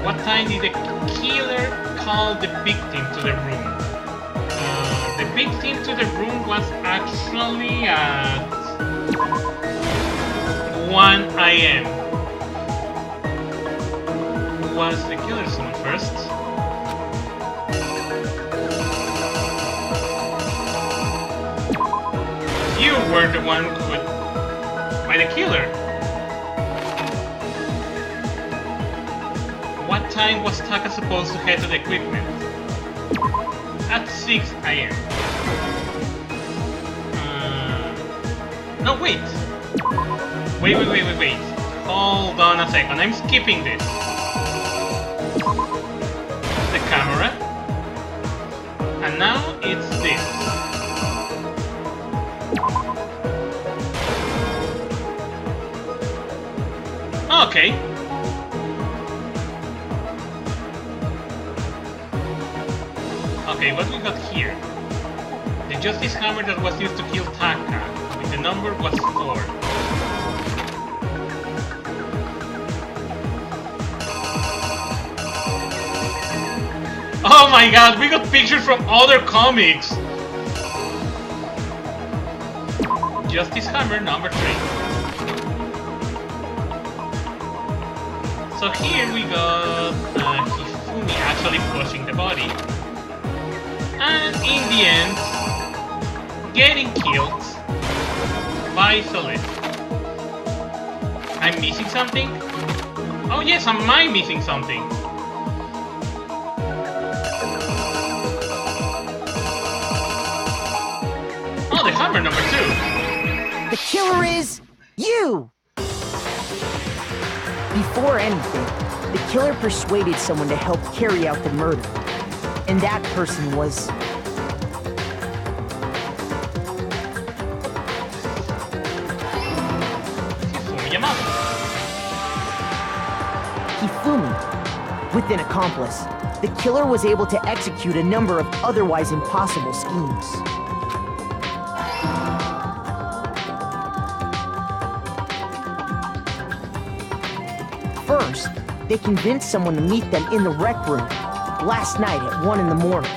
What time did the killer call the victim to the room? The victim to the room was actually at 1 AM. Was the killer someone first? You were the one put by the killer. What time was Taka supposed to head to the equipment? At 6 AM. No, wait. Wait. Hold on a second, I'm skipping this. The camera. And now it's this. Okay. Okay, what we got here? The justice hammer that was used to kill Taka. With the number was 4. Oh my god, we got pictures from other comics! Justice Hammer number 3. So here we got Hifumi actually pushing the body. And in the end, getting killed by Celeste. I'm missing something? Oh yes, am I missing something? Oh, the hammer number 2. The killer is you! Before anything, the killer persuaded someone to help carry out the murder. And that person was... Hifumi. With an accomplice, the killer was able to execute a number of otherwise impossible schemes. First, they convinced someone to meet them in the rec room last night at 1 in the morning.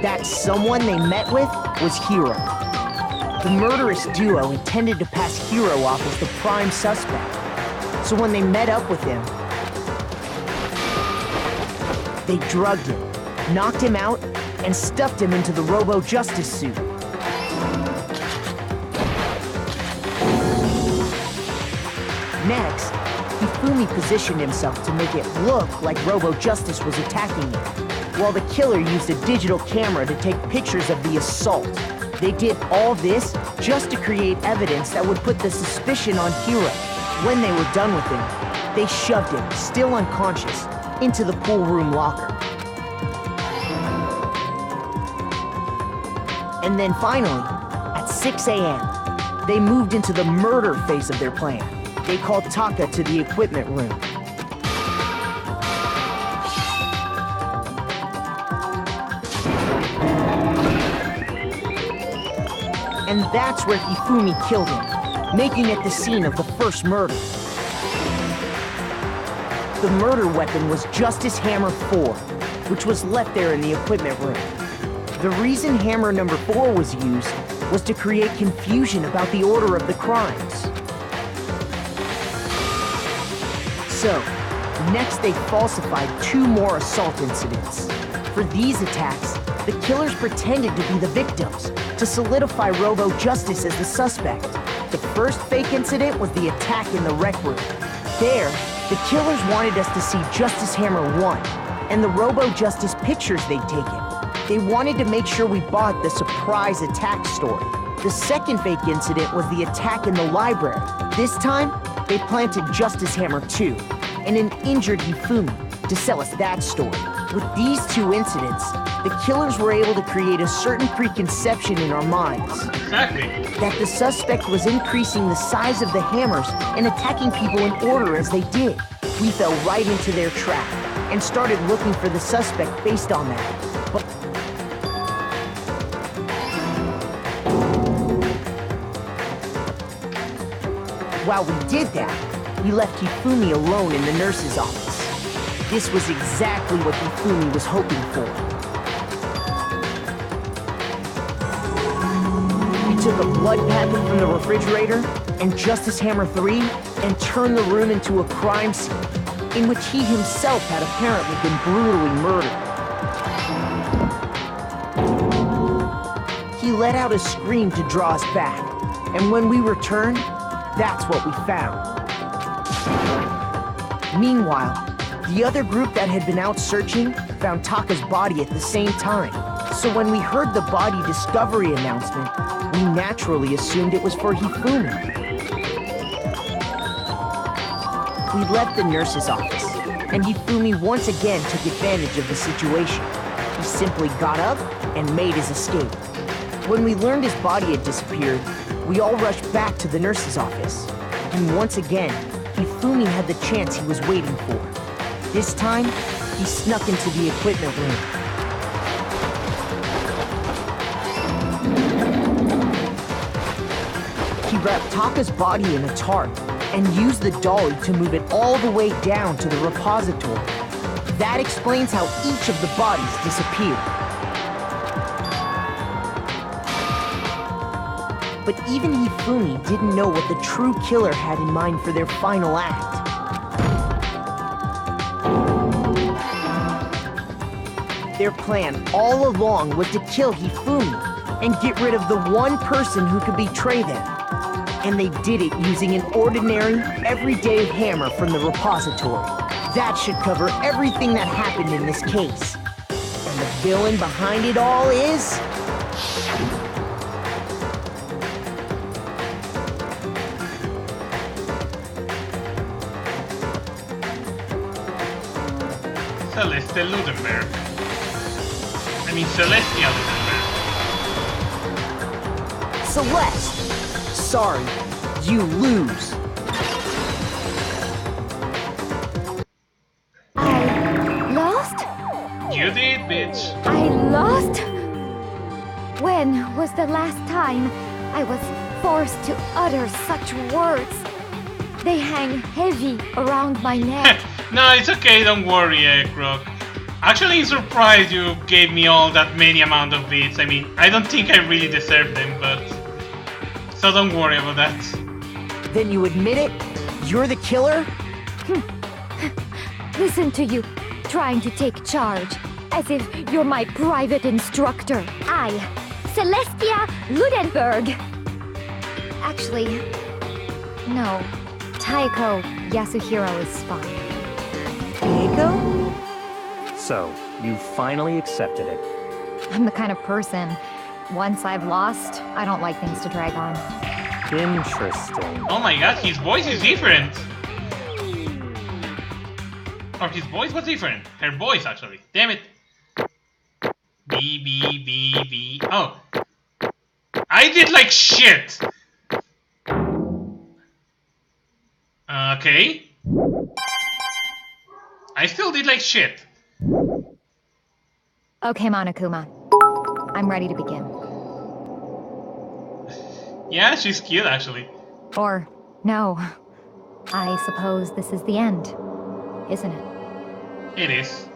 That someone they met with was Hiro. The murderous duo intended to pass Hiro off as the prime suspect. So when they met up with him, they drugged him, knocked him out, and stuffed him into the Robo-Justice suit. Next, Hifumi positioned himself to make it look like Robo-Justice was attacking him, while the killer used a digital camera to take pictures of the assault. They did all this just to create evidence that would put the suspicion on Hiro. When they were done with him, they shoved him, still unconscious, into the pool room locker. And then finally, at 6 a.m., they moved into the murder phase of their plan. They called Taka to the equipment room. And that's where Hifumi killed him, making it the scene of the first murder. The murder weapon was Justice Hammer 4, which was left there in the equipment room. The reason Hammer number 4 was used was to create confusion about the order of the crimes. So, next they falsified 2 more assault incidents. For these attacks, the killers pretended to be the victims, to solidify Robo-Justice as the suspect. The first fake incident was the attack in the rec room. There, the killers wanted us to see Justice Hammer 1, and the Robo-Justice pictures they'd taken. They wanted to make sure we bought the surprise attack story. The second fake incident was the attack in the library. This time, they planted Justice Hammer 2, and an injured Hifumi, to sell us that story. With these 2 incidents, the killers were able to create a certain preconception in our minds. Exactly. That the suspect was increasing the size of the hammers and attacking people in order as they did. We fell right into their trap and started looking for the suspect based on that. But while we did that, we left Hifumi alone in the nurse's office. This was exactly what Hifumi was hoping for. He took a blood packet from the refrigerator and Justice Hammer 3 and turned the room into a crime scene in which he himself had apparently been brutally murdered. He let out a scream to draw us back, and when we returned, that's what we found. Meanwhile, the other group that had been out searching found Taka's body at the same time. So when we heard the body discovery announcement, we naturally assumed it was for Hifumi. We left the nurse's office, and Hifumi once again took advantage of the situation. He simply got up and made his escape. When we learned his body had disappeared, we all rushed back to the nurse's office. And once again, Hifumi had the chance he was waiting for. This time, he snuck into the equipment room. He wrapped Taka's body in a tarp and used the dolly to move it all the way down to the repository. That explains how each of the bodies disappeared. But even Hifumi didn't know what the true killer had in mind for their final act. Their plan all along was to kill Hifumi and get rid of the one person who could betray them. And they did it using an ordinary, everyday hammer from the repository. That should cover everything that happened in this case. And the villain behind it all is... Celeste Ludenberg. I mean, Celestia Ludenberg. Celeste! Sorry, you lose. I lost? You did, bitch. I lost? When was the last time I was forced to utter such words? They hang heavy around my neck. No, it's okay, don't worry, Croc. Actually, I'm surprised you gave me all that many amount of beats. I mean, I don't think I really deserve them, but... So don't worry about that. Then you admit it? You're the killer? Listen to you, trying to take charge, as if you're my private instructor. I, Celestia Ludenberg. Actually, no. Taiko Yasuhiro is fine. Taiko? So, you finally accepted it. I'm the kind of person, once I've lost, I don't like things to drag on. Interesting. Oh my god, his voice is different! Or his voice was different. Her voice, actually. Damn it. B. Oh. I did like shit! Okay. I still did like shit. Okay, Monokuma. I'm ready to begin. Yeah, she's cute, actually. Or, no. I suppose this is the end, isn't it? It is.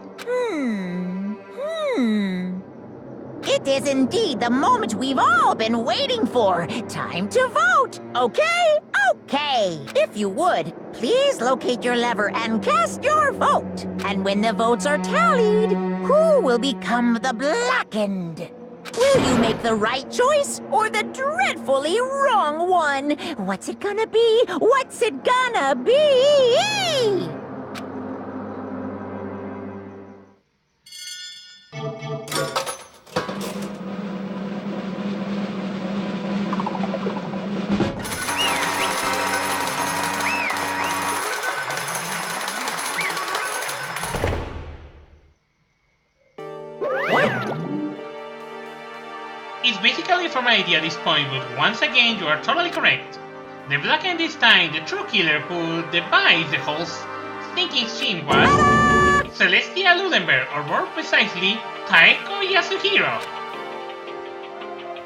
It is indeed the moment we've all been waiting for. Time to vote, okay? Okay. If you would, please locate your lever and cast your vote. And when the votes are tallied, who will become the blackened? Will you make the right choice or the dreadfully wrong one? What's it gonna be? What's it gonna be? It's basically from my idea at this point, but once again you are totally correct. The blackened this time, the true killer who devised the whole stinking scene was Celestia Ludenberg, or more precisely, Taiko Yasuhiro.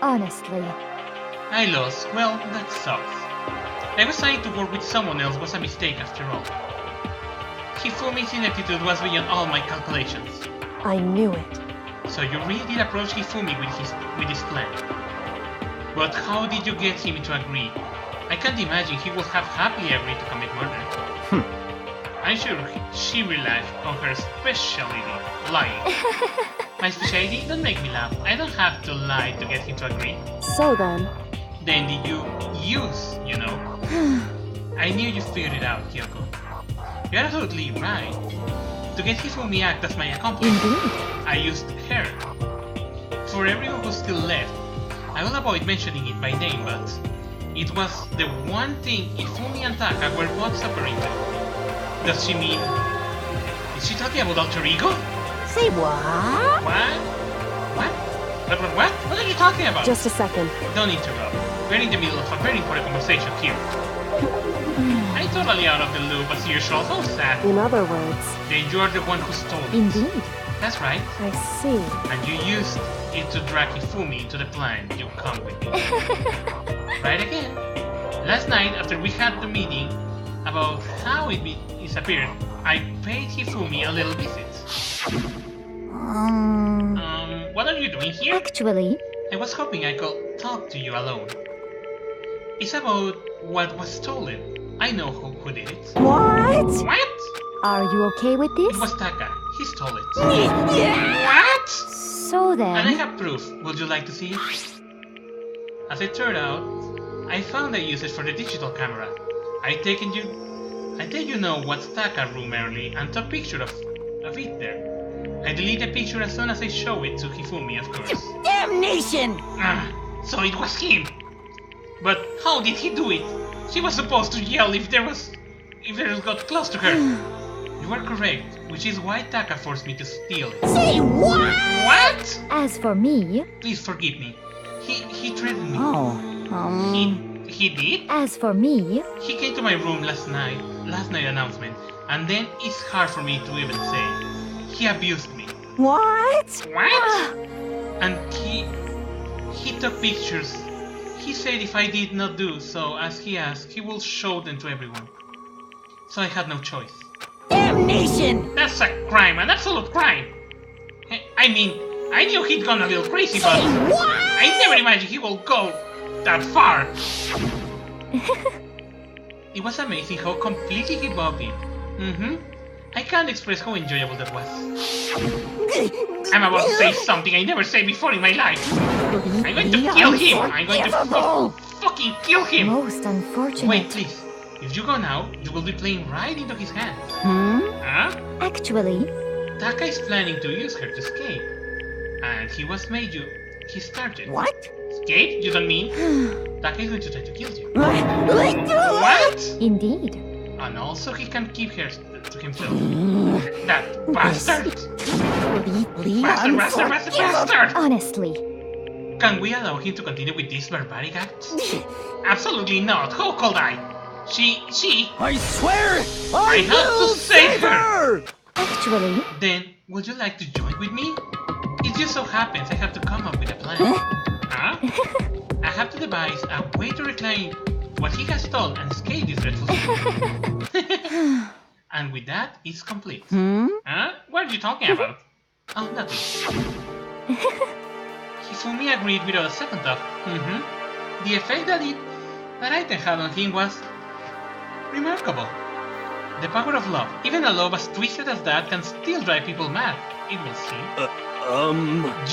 Honestly. I lost. Well, that sucks. I was trying to work with someone else was a mistake after all. Hifumi's ineptitude was beyond all my calculations. I knew it. So you really did approach Hifumi with this plan. But how did you get him to agree? I can't imagine he would have happily agreed to commit murder. I'm sure she relied on her specialty, lying. My specialty? Don't make me laugh. I don't have to lie to get him to agree. So then... Then did you use, you know? I knew you figured it out, Kyoko. You're absolutely right. To get Hifumi act as my accomplice, Indeed. I used her. For everyone who's still left, I will avoid mentioning it by name, but it was the one thing Hifumi and Taka were both separated. Does she mean... Is she talking about alter ego? Say what? What? What? What? What are you talking about? Just a second. Don't interrupt. We're in the middle of a very important conversation here. I'm totally out of the loop as usual, so sad. In other words... Then you're the one who stole it. Indeed. That's right. I see. And you used it to drag Hifumi into the plan you come with me. Right again. Last night, after we had the meeting about how it disappeared, I paid Hifumi a little visit. What are you doing here? Actually... I was hoping I could talk to you alone. It's about what was stolen. I know who did it. What? What? Are you okay with It this? was Taka. He stole it. What? So And I then, have proof. Would you like to see it? As it turned out, I found a usage for the digital camera. I take you know what's Taka room early and took picture of it there. I delete the picture as soon as I show it to Hifumi, of course. Damnation! So it was him. But how did he do it? She was supposed to yell if there got close to her. You are correct, which is why Taka forced me to steal it. Say what? What? as for me, Please forgive me. He threatened me. Oh, He did? as for me, He came to my room last night announcement, and then it's hard for me to even say. He abused me. what? What? And he took pictures. He said if I did not do so as he asked, he will show them to everyone. So I had no choice. Damnation! That's a crime, an absolute crime. I mean, I knew he'd gone a little crazy, but What? I never imagined he will go that far. It was amazing how completely he bugged it. I can't express how enjoyable that was. I'm about to say something I never said before in my life. I'm going to kill him. I'm going to fucking kill him. most unfortunate. Wait, please. If you go now, you will be playing right into his hands. Huh? Actually, Taka is planning to use her to escape. And he started. What? Escape? You don't mean? Taka is going to try to kill you. What? What? indeed. And also he can keep her to himself. That bastard! Bastard! Honestly, Can we allow him to continue with these barbaric acts? Absolutely not. How could I? She... I swear, I have to save her! actually, Then, would you like to join with me? It just so happens I have to come up with a plan. Huh? I have to devise a way to reclaim what he has stolen and escape this dreadful situation. And with that, it's complete. Huh? What are you talking about? Oh, nothing. Hifumi agreed without a second thought. The effect that item had on him was remarkable. The power of love, even a love as twisted as that, can still drive people mad. It will seem.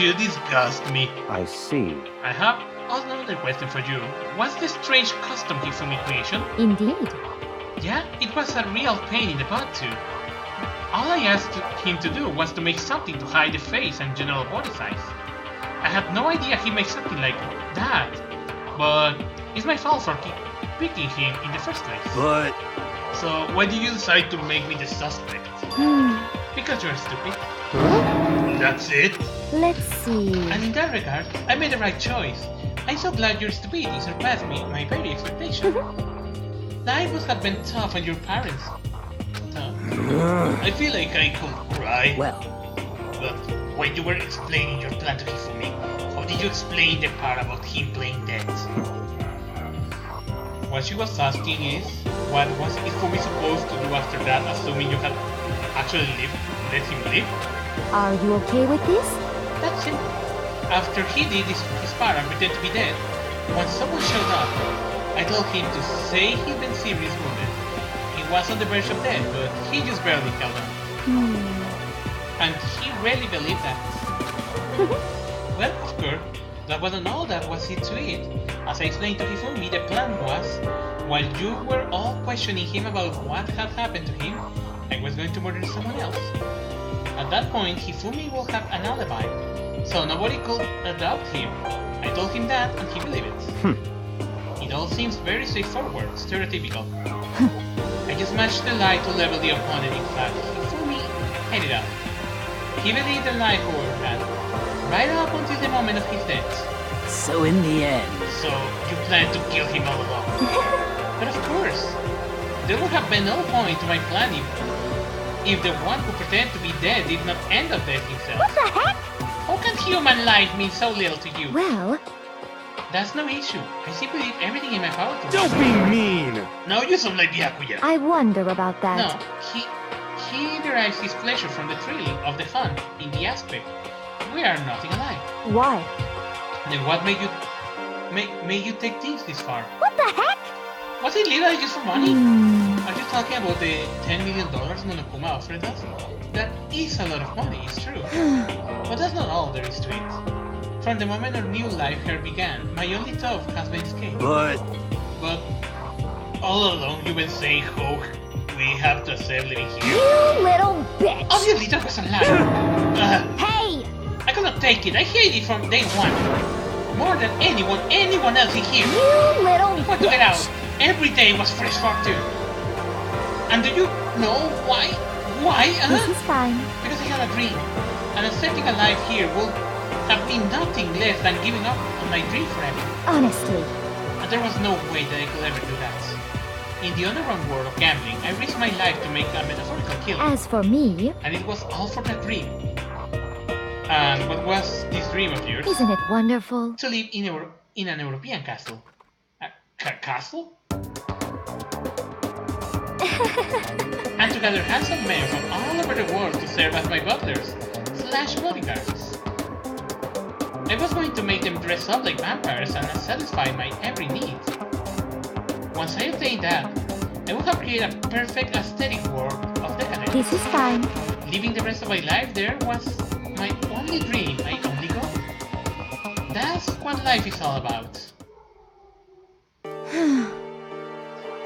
You disgust me. I see. I have another question for you. What's the strange custom Hifumi creation? indeed. Yeah, it was a real pain in the butt too. All I asked him to do was to make something to hide the face and general body size. I had no idea he made something like that, but it's my fault for picking him in the first place. but So why did you decide to make me the suspect? Because you're stupid. That's it. Let's see. And in that regard, I made the right choice. I'm so glad your stupidity surpassed my very expectation. Life must have been tough on your parents. I feel like I could cry. Well, But when you were explaining your plan to Hifumi, how did you explain the part about him playing dead? What she was asking is, what was Hifumi supposed to do after that, assuming you had actually let him live? Are you okay with this? That's it. After he did his part and pretend to be dead, when someone showed up, I told him to say he'd been seriously wounded. He was on the verge of death, but he just barely held on. And he really believed that. Well, of course, that wasn't all that was it to it. As I explained to Hifumi, the plan was, while you were all questioning him about what had happened to him, I was going to murder someone else. At that point, Hifumi will have an alibi, so nobody could adopt him. I told him that, and he believed it. It all seems very straightforward, stereotypical. I just matched the lie to level the opponent. In fact, Hifumi hated it. He believed the lie however had, right up until the moment of his death. So in the end, So, you planned to kill him all along. But of course, there would have been no point to my plan if the one who pretended to be dead did not end up dead himself. What the heck? How can human life mean so little to you? Well, That's no issue. I simply did everything in my power to. don't be mean! No, you sound like Byakuya. I wonder about that. No, he derives his pleasure from the thrilling of the hunt in the aspect. We are nothing alike. Why? Then what made you take things this far? What the heck? Was it literally just for money? Are you talking about the $10 million Monokuma offered us? That is a lot of money, it's true. But that's not all there is to it. From the moment our new life here began, my only thought has been escape. But all along you've been saying, Hawk, we have to accept living here. You little bitch! Obviously that was a lie. Hey! I could not take it. I hate it from day one. More than anyone else in here. You little I want to get out. Every day was fresh for too. And do you know why? Why? This is fine. Because I had a dream. And accepting a life here will have been nothing less than giving up on my dream forever. Honestly. And there was no way that I could ever do that. In the underground world of gambling, I risked my life to make a metaphorical killing. As for me... And it was all for that dream. And what was this dream of yours? Isn't it wonderful? To live in an European castle. A castle? And to gather handsome men from all over the world to serve as my butlers / bodyguards. I was going to make them dress up like vampires and satisfy my every need. Once I obtained that, I would have created a perfect aesthetic world of decadence. This is fine. Living the rest of my life there was my only dream, my only goal. That's what life is all about.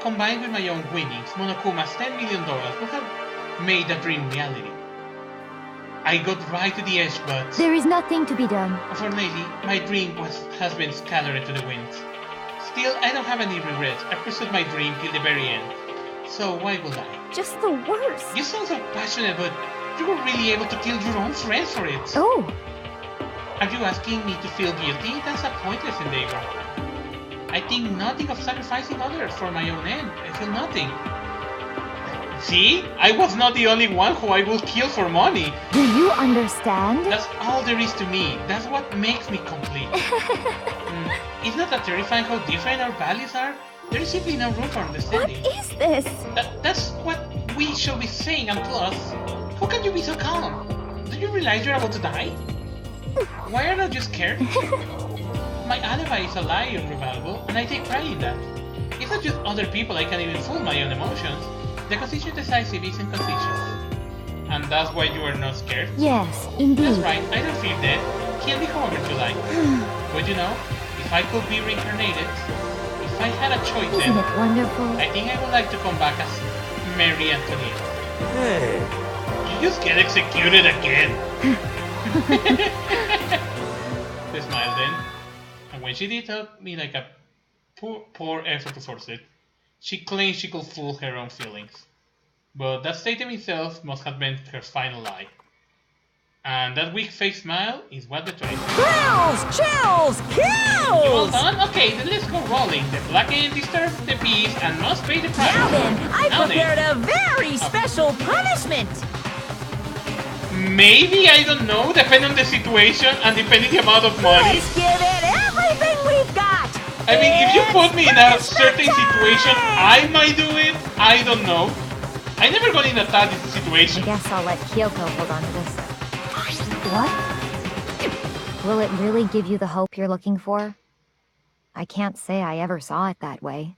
Combined with my own winnings, Monokuma's $10 million would have made that dream reality. I got right to the edge, but... There is nothing to be done. Unfortunately, my dream has been scattered to the wind. Still, I don't have any regrets. I pursued my dream till the very end. So why would I? Just the worst. You sound so passionate, but you were really able to kill your own friends for it. Oh. Are you asking me to feel guilty? That's a pointless endeavor. I think nothing of sacrificing others for my own end. I feel nothing. See? I was not the only one who I will kill for money. Do you understand? That's all there is to me. That's what makes me complete. It's not that terrifying how different our values are? There is simply no room for understanding. What is this? That's what we should be saying, and plus, how can you be so calm? Do you realize you're about to die? Why are you scared? My alibi is a lie unremarkable, and I take pride in that. It's not just other people I can't even fool my own emotions. The constitution decisive isn't constitutional. And that's why you are not scared? Yes, indeed. That's right, I don't feel dead. Kill me however you like. But you know, if I could be reincarnated, if I had a choice then, Isn't it wonderful? I think I would like to come back as Mary Antoinette. Hey. You just get executed again. She smiled then, and when she did help me like a poor effort to force it, she claimed she could fool her own feelings. But that statement itself must have been her final lie. And that weak-faced smile is what betrayed her. Chills! Kills! You all done? Okay, then let's go rolling. The black ant disturbs the peace and must pay the price. Now then, I Now prepared then. a very special punishment! Maybe, I don't know, depending on the situation and depending the amount of money. Let's give it everything we've got! I mean, if you put me in a certain situation, I might do it. I don't know. I never got in a tough situation. I guess I'll let Kyoko hold on to this. What? Will it really give you the hope you're looking for? I can't say I ever saw it that way.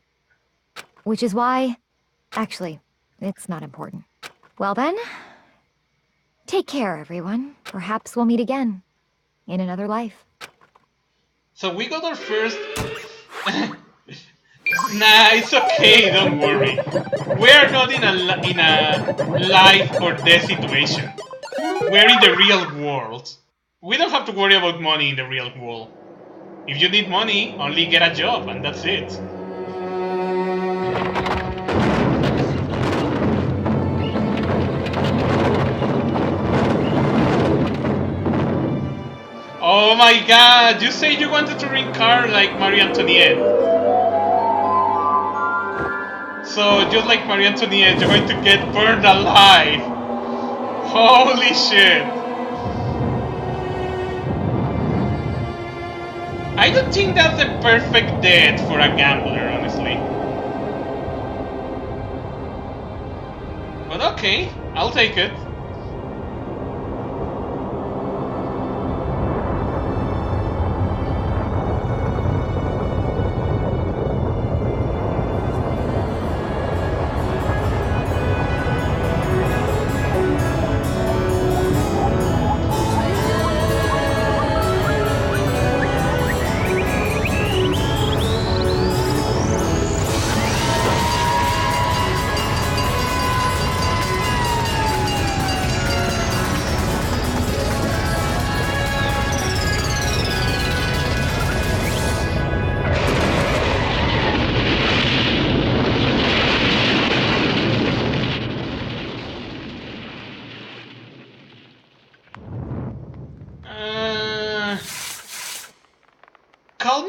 Which is why... Actually, it's not important. Well then... Take care, everyone. Perhaps we'll meet again. In another life. So we got our first... Nah, it's okay, don't worry. We're not in a life or death situation. We're in the real world. We don't have to worry about money in the real world. If you need money, only get a job and that's it. Oh my god, you say you wanted to reincarnate like Marie Antoinette. So, just like Marie Antoinette, you're going to get burned alive. Holy shit. I don't think that's the perfect death for a gambler, honestly. But okay, I'll take it.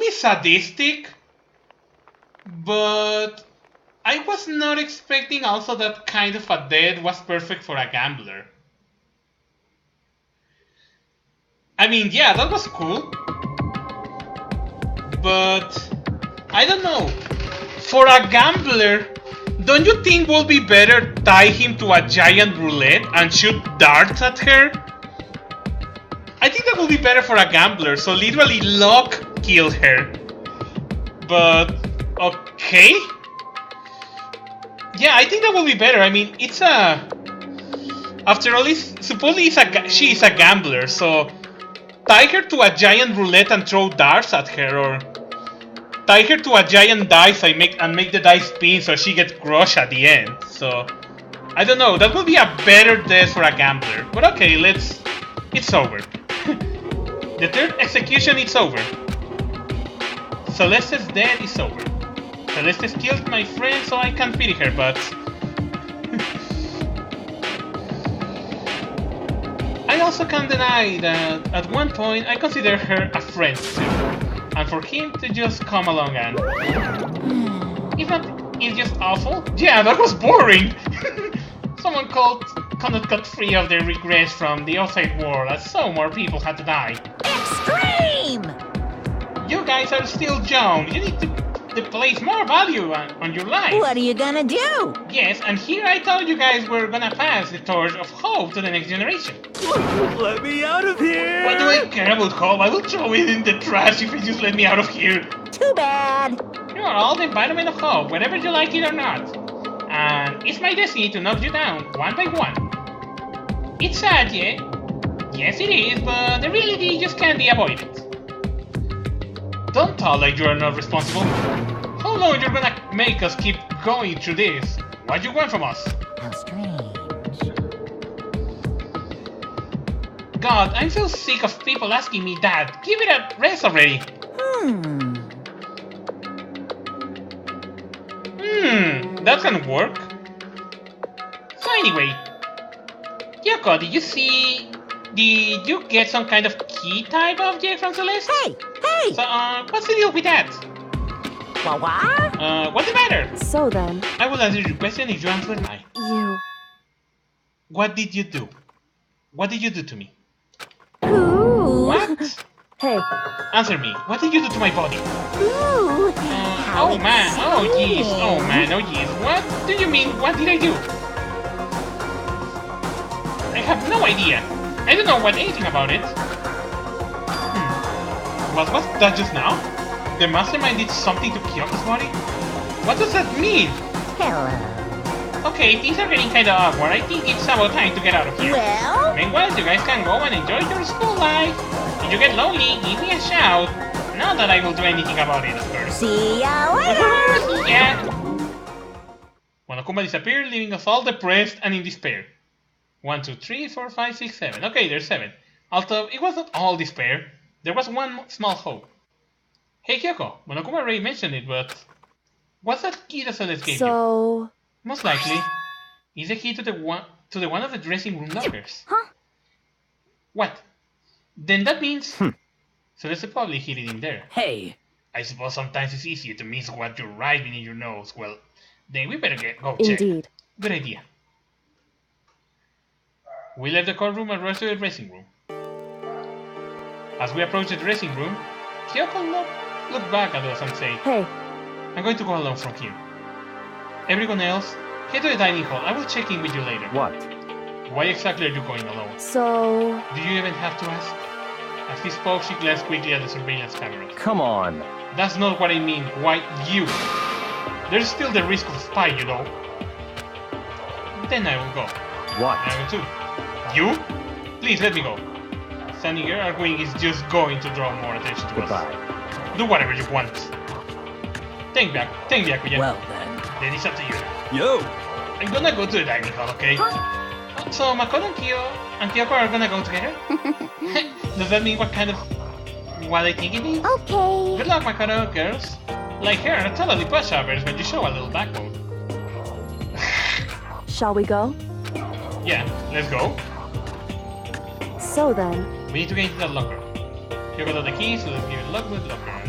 me sadistic, but I was not expecting also that kind of a death was perfect for a gambler. I mean, yeah, that was cool, but I don't know. For a gambler, don't you think would be better tie him to a giant roulette and shoot darts at her? I think that would be better for a gambler, so literally luck killed her. But, okay? Yeah, I think that would be better. I mean, it's a... After all, supposedly she is a gambler, so... Tie her to a giant roulette and throw darts at her, or... Tie her to a giant dice and make the dice spin so she gets crushed at the end. So... I don't know, that would be a better death for a gambler. But okay, it's over. The third execution is over. Celeste's death is over. Celeste killed my friend so I can pity her, but... I also can't deny that at one point I considered her a friend too. And for him to just come along and... If not, it's just awful. Yeah, that was boring! Someone cannot cut free of their regrets from the outside world, as so more people had to die. Extreme! You guys are still young. You need to place more value on your life. What are you gonna do? Yes, and here I told you guys we're gonna pass the torch of hope to the next generation. Let me out of here! What do I care about hope? I will throw it in the trash if you just let me out of here. Too bad. You are all the embodiment of hope, whether you like it or not. And it's my destiny to knock you down, one by one. It's sad, yeah? Yes, it is, but the reality just can't be avoided. Don't talk like you are not responsible. How long you're gonna make us keep going through this? What do you want from us? How strange. God, I'm so sick of people asking me that. Give it a rest already. That can work. So anyway, Yoko, did you get some kind of key type object from Celeste? Hey! So, what's the deal with that? What? What's the matter? So then, I will answer your question if you answer mine. you... What did you do? What did you do to me? Ooh. What? Hey, Answer me. What did you do to my body? Ooh. Oh man, oh jeez, oh man, oh jeez. What do you mean, what did I do? I have no idea. I don't know anything about it. What was that just now? The mastermind did something to Kyoko's body? What does that mean? Hello. Okay, things are getting kinda awkward. I think it's about time to get out of here. Well? Meanwhile, you guys can go and enjoy your school life. If you get lonely, give me a shout. Not that I will do anything about it, of course. See ya later! Yeah. Monokuma disappeared, leaving us all depressed and in despair. 1, 2, 3, 4, 5, 6, 7. Okay, there's 7. Although it was not all despair, there was one small hope. Hey Kyoko, Monokuma already mentioned it, but what's that key that Celeste gave you? so... Most likely, it's the key to the one of the dressing room lockers. Huh? What? Then that means Celeste probably hid it in there. Hey, I suppose sometimes it's easier to miss what you're right beneath your nose. Well, then we better go check. Indeed. Good idea. We left the courtroom and rushed to the dressing room. As we approached the dressing room, Kyoko looked back at us and said, Hey, I'm going to go alone from here. Everyone else, head to the dining hall. I will check in with you later. What? Why exactly are you going alone? so... Do you even have to ask? As he spoke, she glanced quickly at the surveillance cameras. Come on. That's not what I mean. Why you? There's still the risk of spy, you know. Then I will go. What? I will too. You? Please let me go. Standing here arguing is just going to draw more attention to Goodbye. us. Do whatever you want. Thank you, Akuya. well then. Then it's up to you. Yo! I'm gonna go to the dining hall, okay? So Makoto and Kyoko are gonna go together? Does that mean what I think it means? Okay. Good luck, Makoto, girls. Like her, are totally pushovers, but you show a little backbone. Shall we go? Yeah, let's go. So then, We need to get into the locker. Kyoko got the keys, so let's give it lock with locker.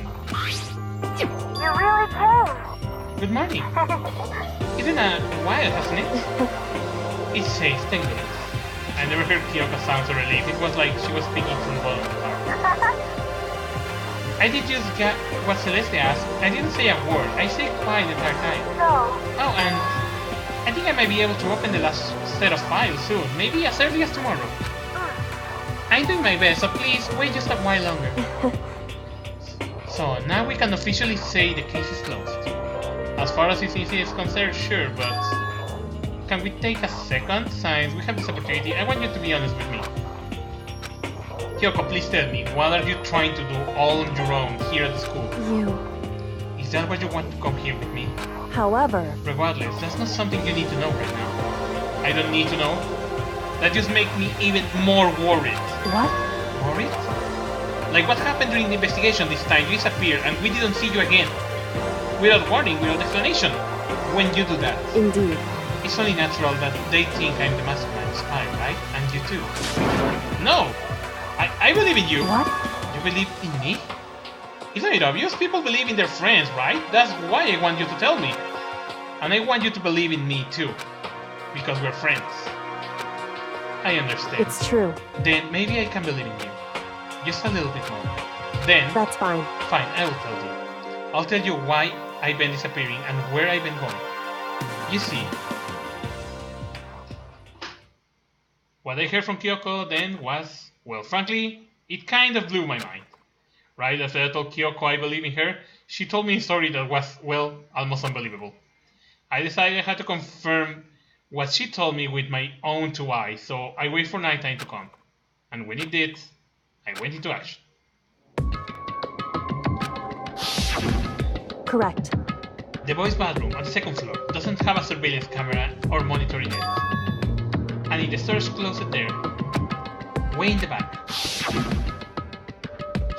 You really came. Good morning. It's been a while, hasn't it? It says 10 minutes. I never heard Kyoko sound so relieved. It was like she was speaking from the bottom of the heart. I did just get what Celeste asked. I didn't say a word. I stayed quiet the entire time. No. Oh, and I think I might be able to open the last set of files soon. Maybe as early as tomorrow. I'm doing my best, so please wait just a while longer. So now we can officially say the case is closed. As far as this is concerned, sure, but can we take a second? Since we have this opportunity, I want you to be honest with me. Kyoko, please tell me, what are you trying to do all on your own here at the school? Is that why you want to come here with me? However... Regardless, that's not something you need to know right now. I don't need to know. That just makes me even more worried. What? Worried? Like what happened during the investigation this time? You disappeared and we didn't see you again. Without warning, without explanation. When you do that. Indeed. It's only natural that they think I'm the mastermind spy, right? And you too. No! I believe in you. What? You believe in me? Isn't it obvious? People believe in their friends, right? That's why I want you to tell me. And I want you to believe in me too. Because we're friends. I understand. It's true. Then maybe I can believe in you. Just a little bit more. Then... That's fine. Fine, I will tell you. I'll tell you why I've been disappearing and where I've been going. You see... What I heard from Kyoko then was... Well, frankly, it kind of blew my mind. Right after I told Kyoko I believe in her, she told me a story that was, well, almost unbelievable. I decided I had to confirm what she told me with my own two eyes, so I waited for nighttime to come. And when it did, I went into action. Correct. The boys' bathroom on the second floor doesn't have a surveillance camera or monitoring it. And in the storage closet there, way in the back.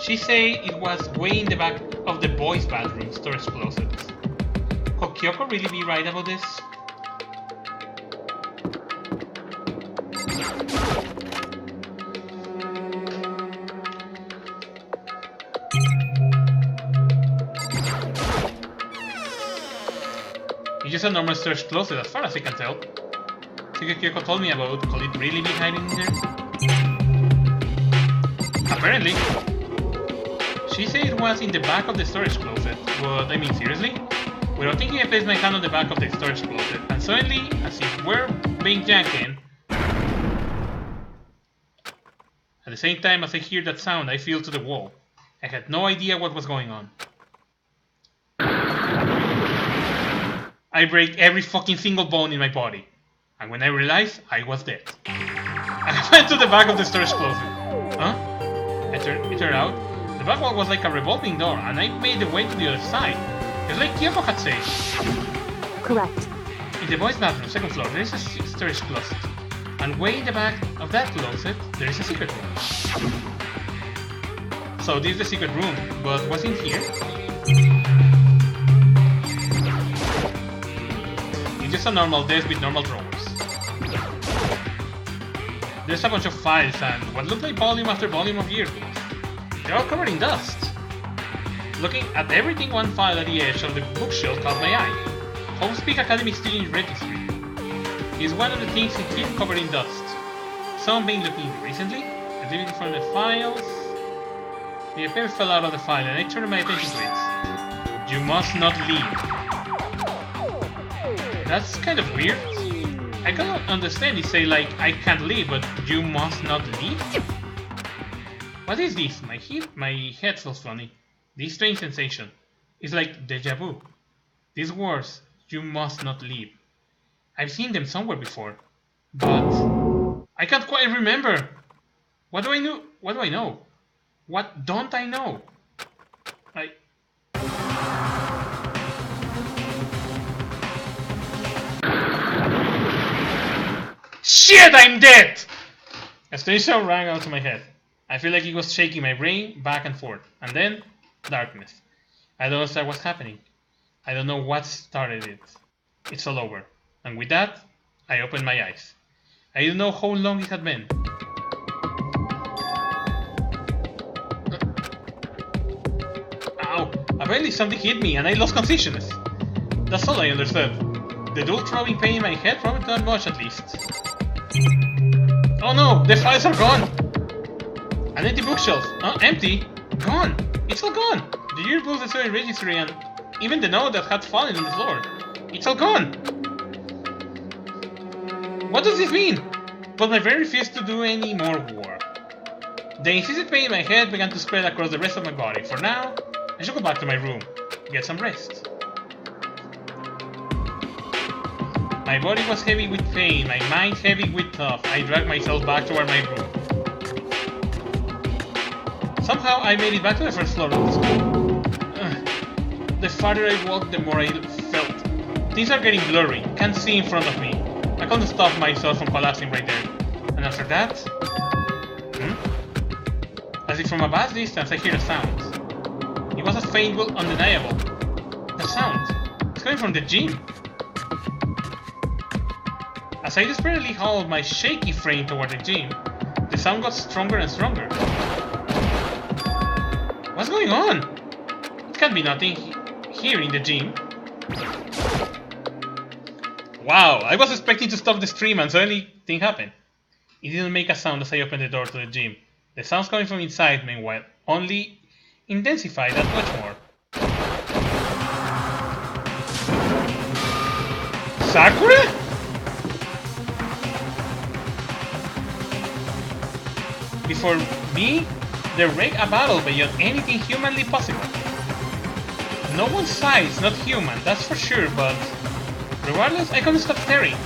She said it was way in the back of the boys' bathroom storage closet. Could Kyoko really be right about this? It's just a normal storage closet as far as I can tell. Kyoko told me about. Could it really be hiding in there? Apparently. She said it was in the back of the storage closet, but I mean seriously? Without thinking, I placed my hand on the back of the storage closet, and suddenly, as if we're being jacked in, at the same time as I hear that sound, I feel to the wall. I had no idea what was going on. I break every fucking single bone in my body. And when I realized, I was dead. I went to the back of the storage closet. Huh? It turned out, the back wall was like a revolving door, and I made the way to the other side. Just like Kyoko had said. Correct. In the boys' bathroom, second floor, there is a storage closet. And way in the back of that closet, there is a secret room. So this is the secret room, but what's in here? It's just a normal desk with normal drawers. There's a bunch of files and what look like volume after volume of yearbooks. They're all covered in dust. Looking at everything one file at the edge of the bookshelf caught my eye. Home Speak Academic Student Registry is one of the things in here covered in dust. Some been looking recently, I did it from the files. The paper fell out of the file and I turned my attention to it. You must not leave. That's kind of weird. I cannot understand it say like I can't leave, but you must not leave? What is this? My head feels funny. This strange sensation is like deja vu. These words, you must not leave. I've seen them somewhere before, but I can't quite remember. What do I know? What do I know? What don't I know? Shit, I'm dead! A strange sound rang out of my head. I feel like it was shaking my brain back and forth. And then, darkness. I don't understand what's happening. I don't know what started it. It's all over. And with that, I opened my eyes. I don't know how long it had been. Ow! A Apparently something hit me and I lost consciousness. That's all I understood. The dual throbbing pain in my head probably not much at least. Oh no, the files are gone! An empty bookshelf. Empty? Gone! It's all gone! The yearbook, the sewing registry, and even the note that had fallen on the floor. It's all gone! What does this mean? But my brain refused to do any more work. The insistent pain in my head began to spread across the rest of my body. For now, I should go back to my room, get some rest. My body was heavy with pain, my mind heavy with thought. I dragged myself back toward my room. Somehow I made it back to the first floor of the school. The farther I walked, the more I felt. Things are getting blurry, can't see in front of me. I couldn't stop myself from collapsing right there. And after that... As if from a vast distance I hear a sound. It was a faint but undeniable. The sound. It's coming from the gym. As I desperately hauled my shaky frame toward the gym, the sound got stronger and stronger. What's going on? It can't be nothing here in the gym. Wow, I was expecting to stop the stream and suddenly thing happened. It didn't make a sound as I opened the door to the gym. The sounds coming from inside, meanwhile, only intensified that much more. Sakura? Before me, they wreaked a battle beyond anything humanly possible. No one's size, not human, that's for sure, but regardless, I couldn't stop staring.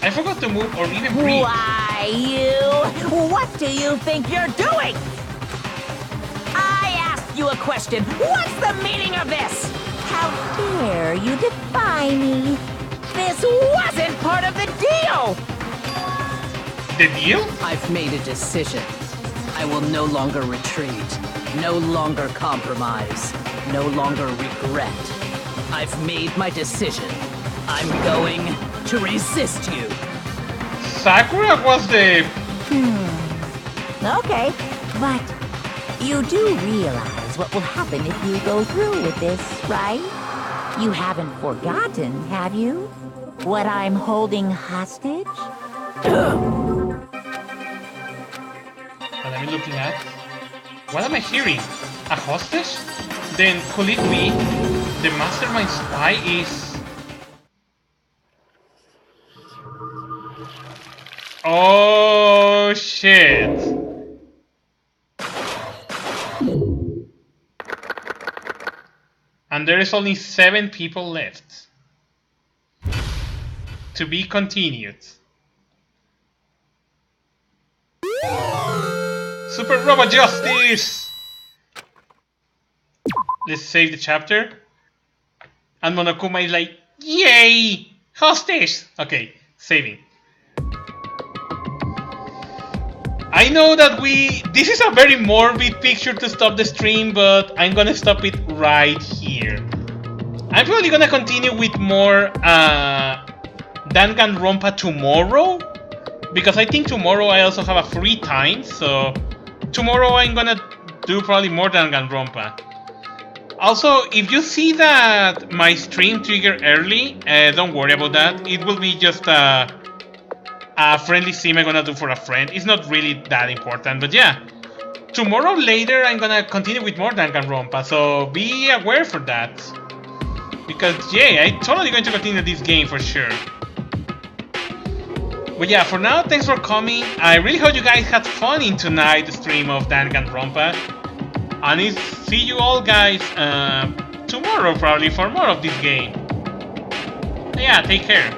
I forgot to move or even breathe. Why, you? What do you think you're doing? I asked you a question. What's the meaning of this? How dare you defy me? This wasn't part of the deal! The deal? I've made a decision. I will no longer retreat, no longer compromise, no longer regret. I've made my decision. I'm going to resist you. Sakura was the... Okay, but you do realize what will happen if you go through with this, right? You haven't forgotten, have you? What I'm holding hostage? What am I looking at? What am I hearing? A hostage? Then could it be the mastermind spy is... Oh shit! And there is only 7 people left. To be continued. Super Robot Justice! Let's save the chapter. And Monokuma is like, yay! Hostage! Okay, saving. I know that this is a very morbid picture to stop the stream, but I'm gonna stop it right here. I'm probably gonna continue with more Danganronpa tomorrow, because I think tomorrow I also have a free time, so tomorrow I'm gonna do probably more Danganronpa. Also, if you see that my stream triggered early, don't worry about that. It will be just a friendly sim I'm gonna do for a friend. It's not really that important, but yeah. Tomorrow later I'm gonna continue with more Danganronpa, so be aware for that. Because yeah, I'm totally going to continue this game for sure. But yeah, for now, thanks for coming. I really hope you guys had fun in tonight's stream of Danganronpa. And I'll see you all guys tomorrow probably for more of this game. Yeah, take care.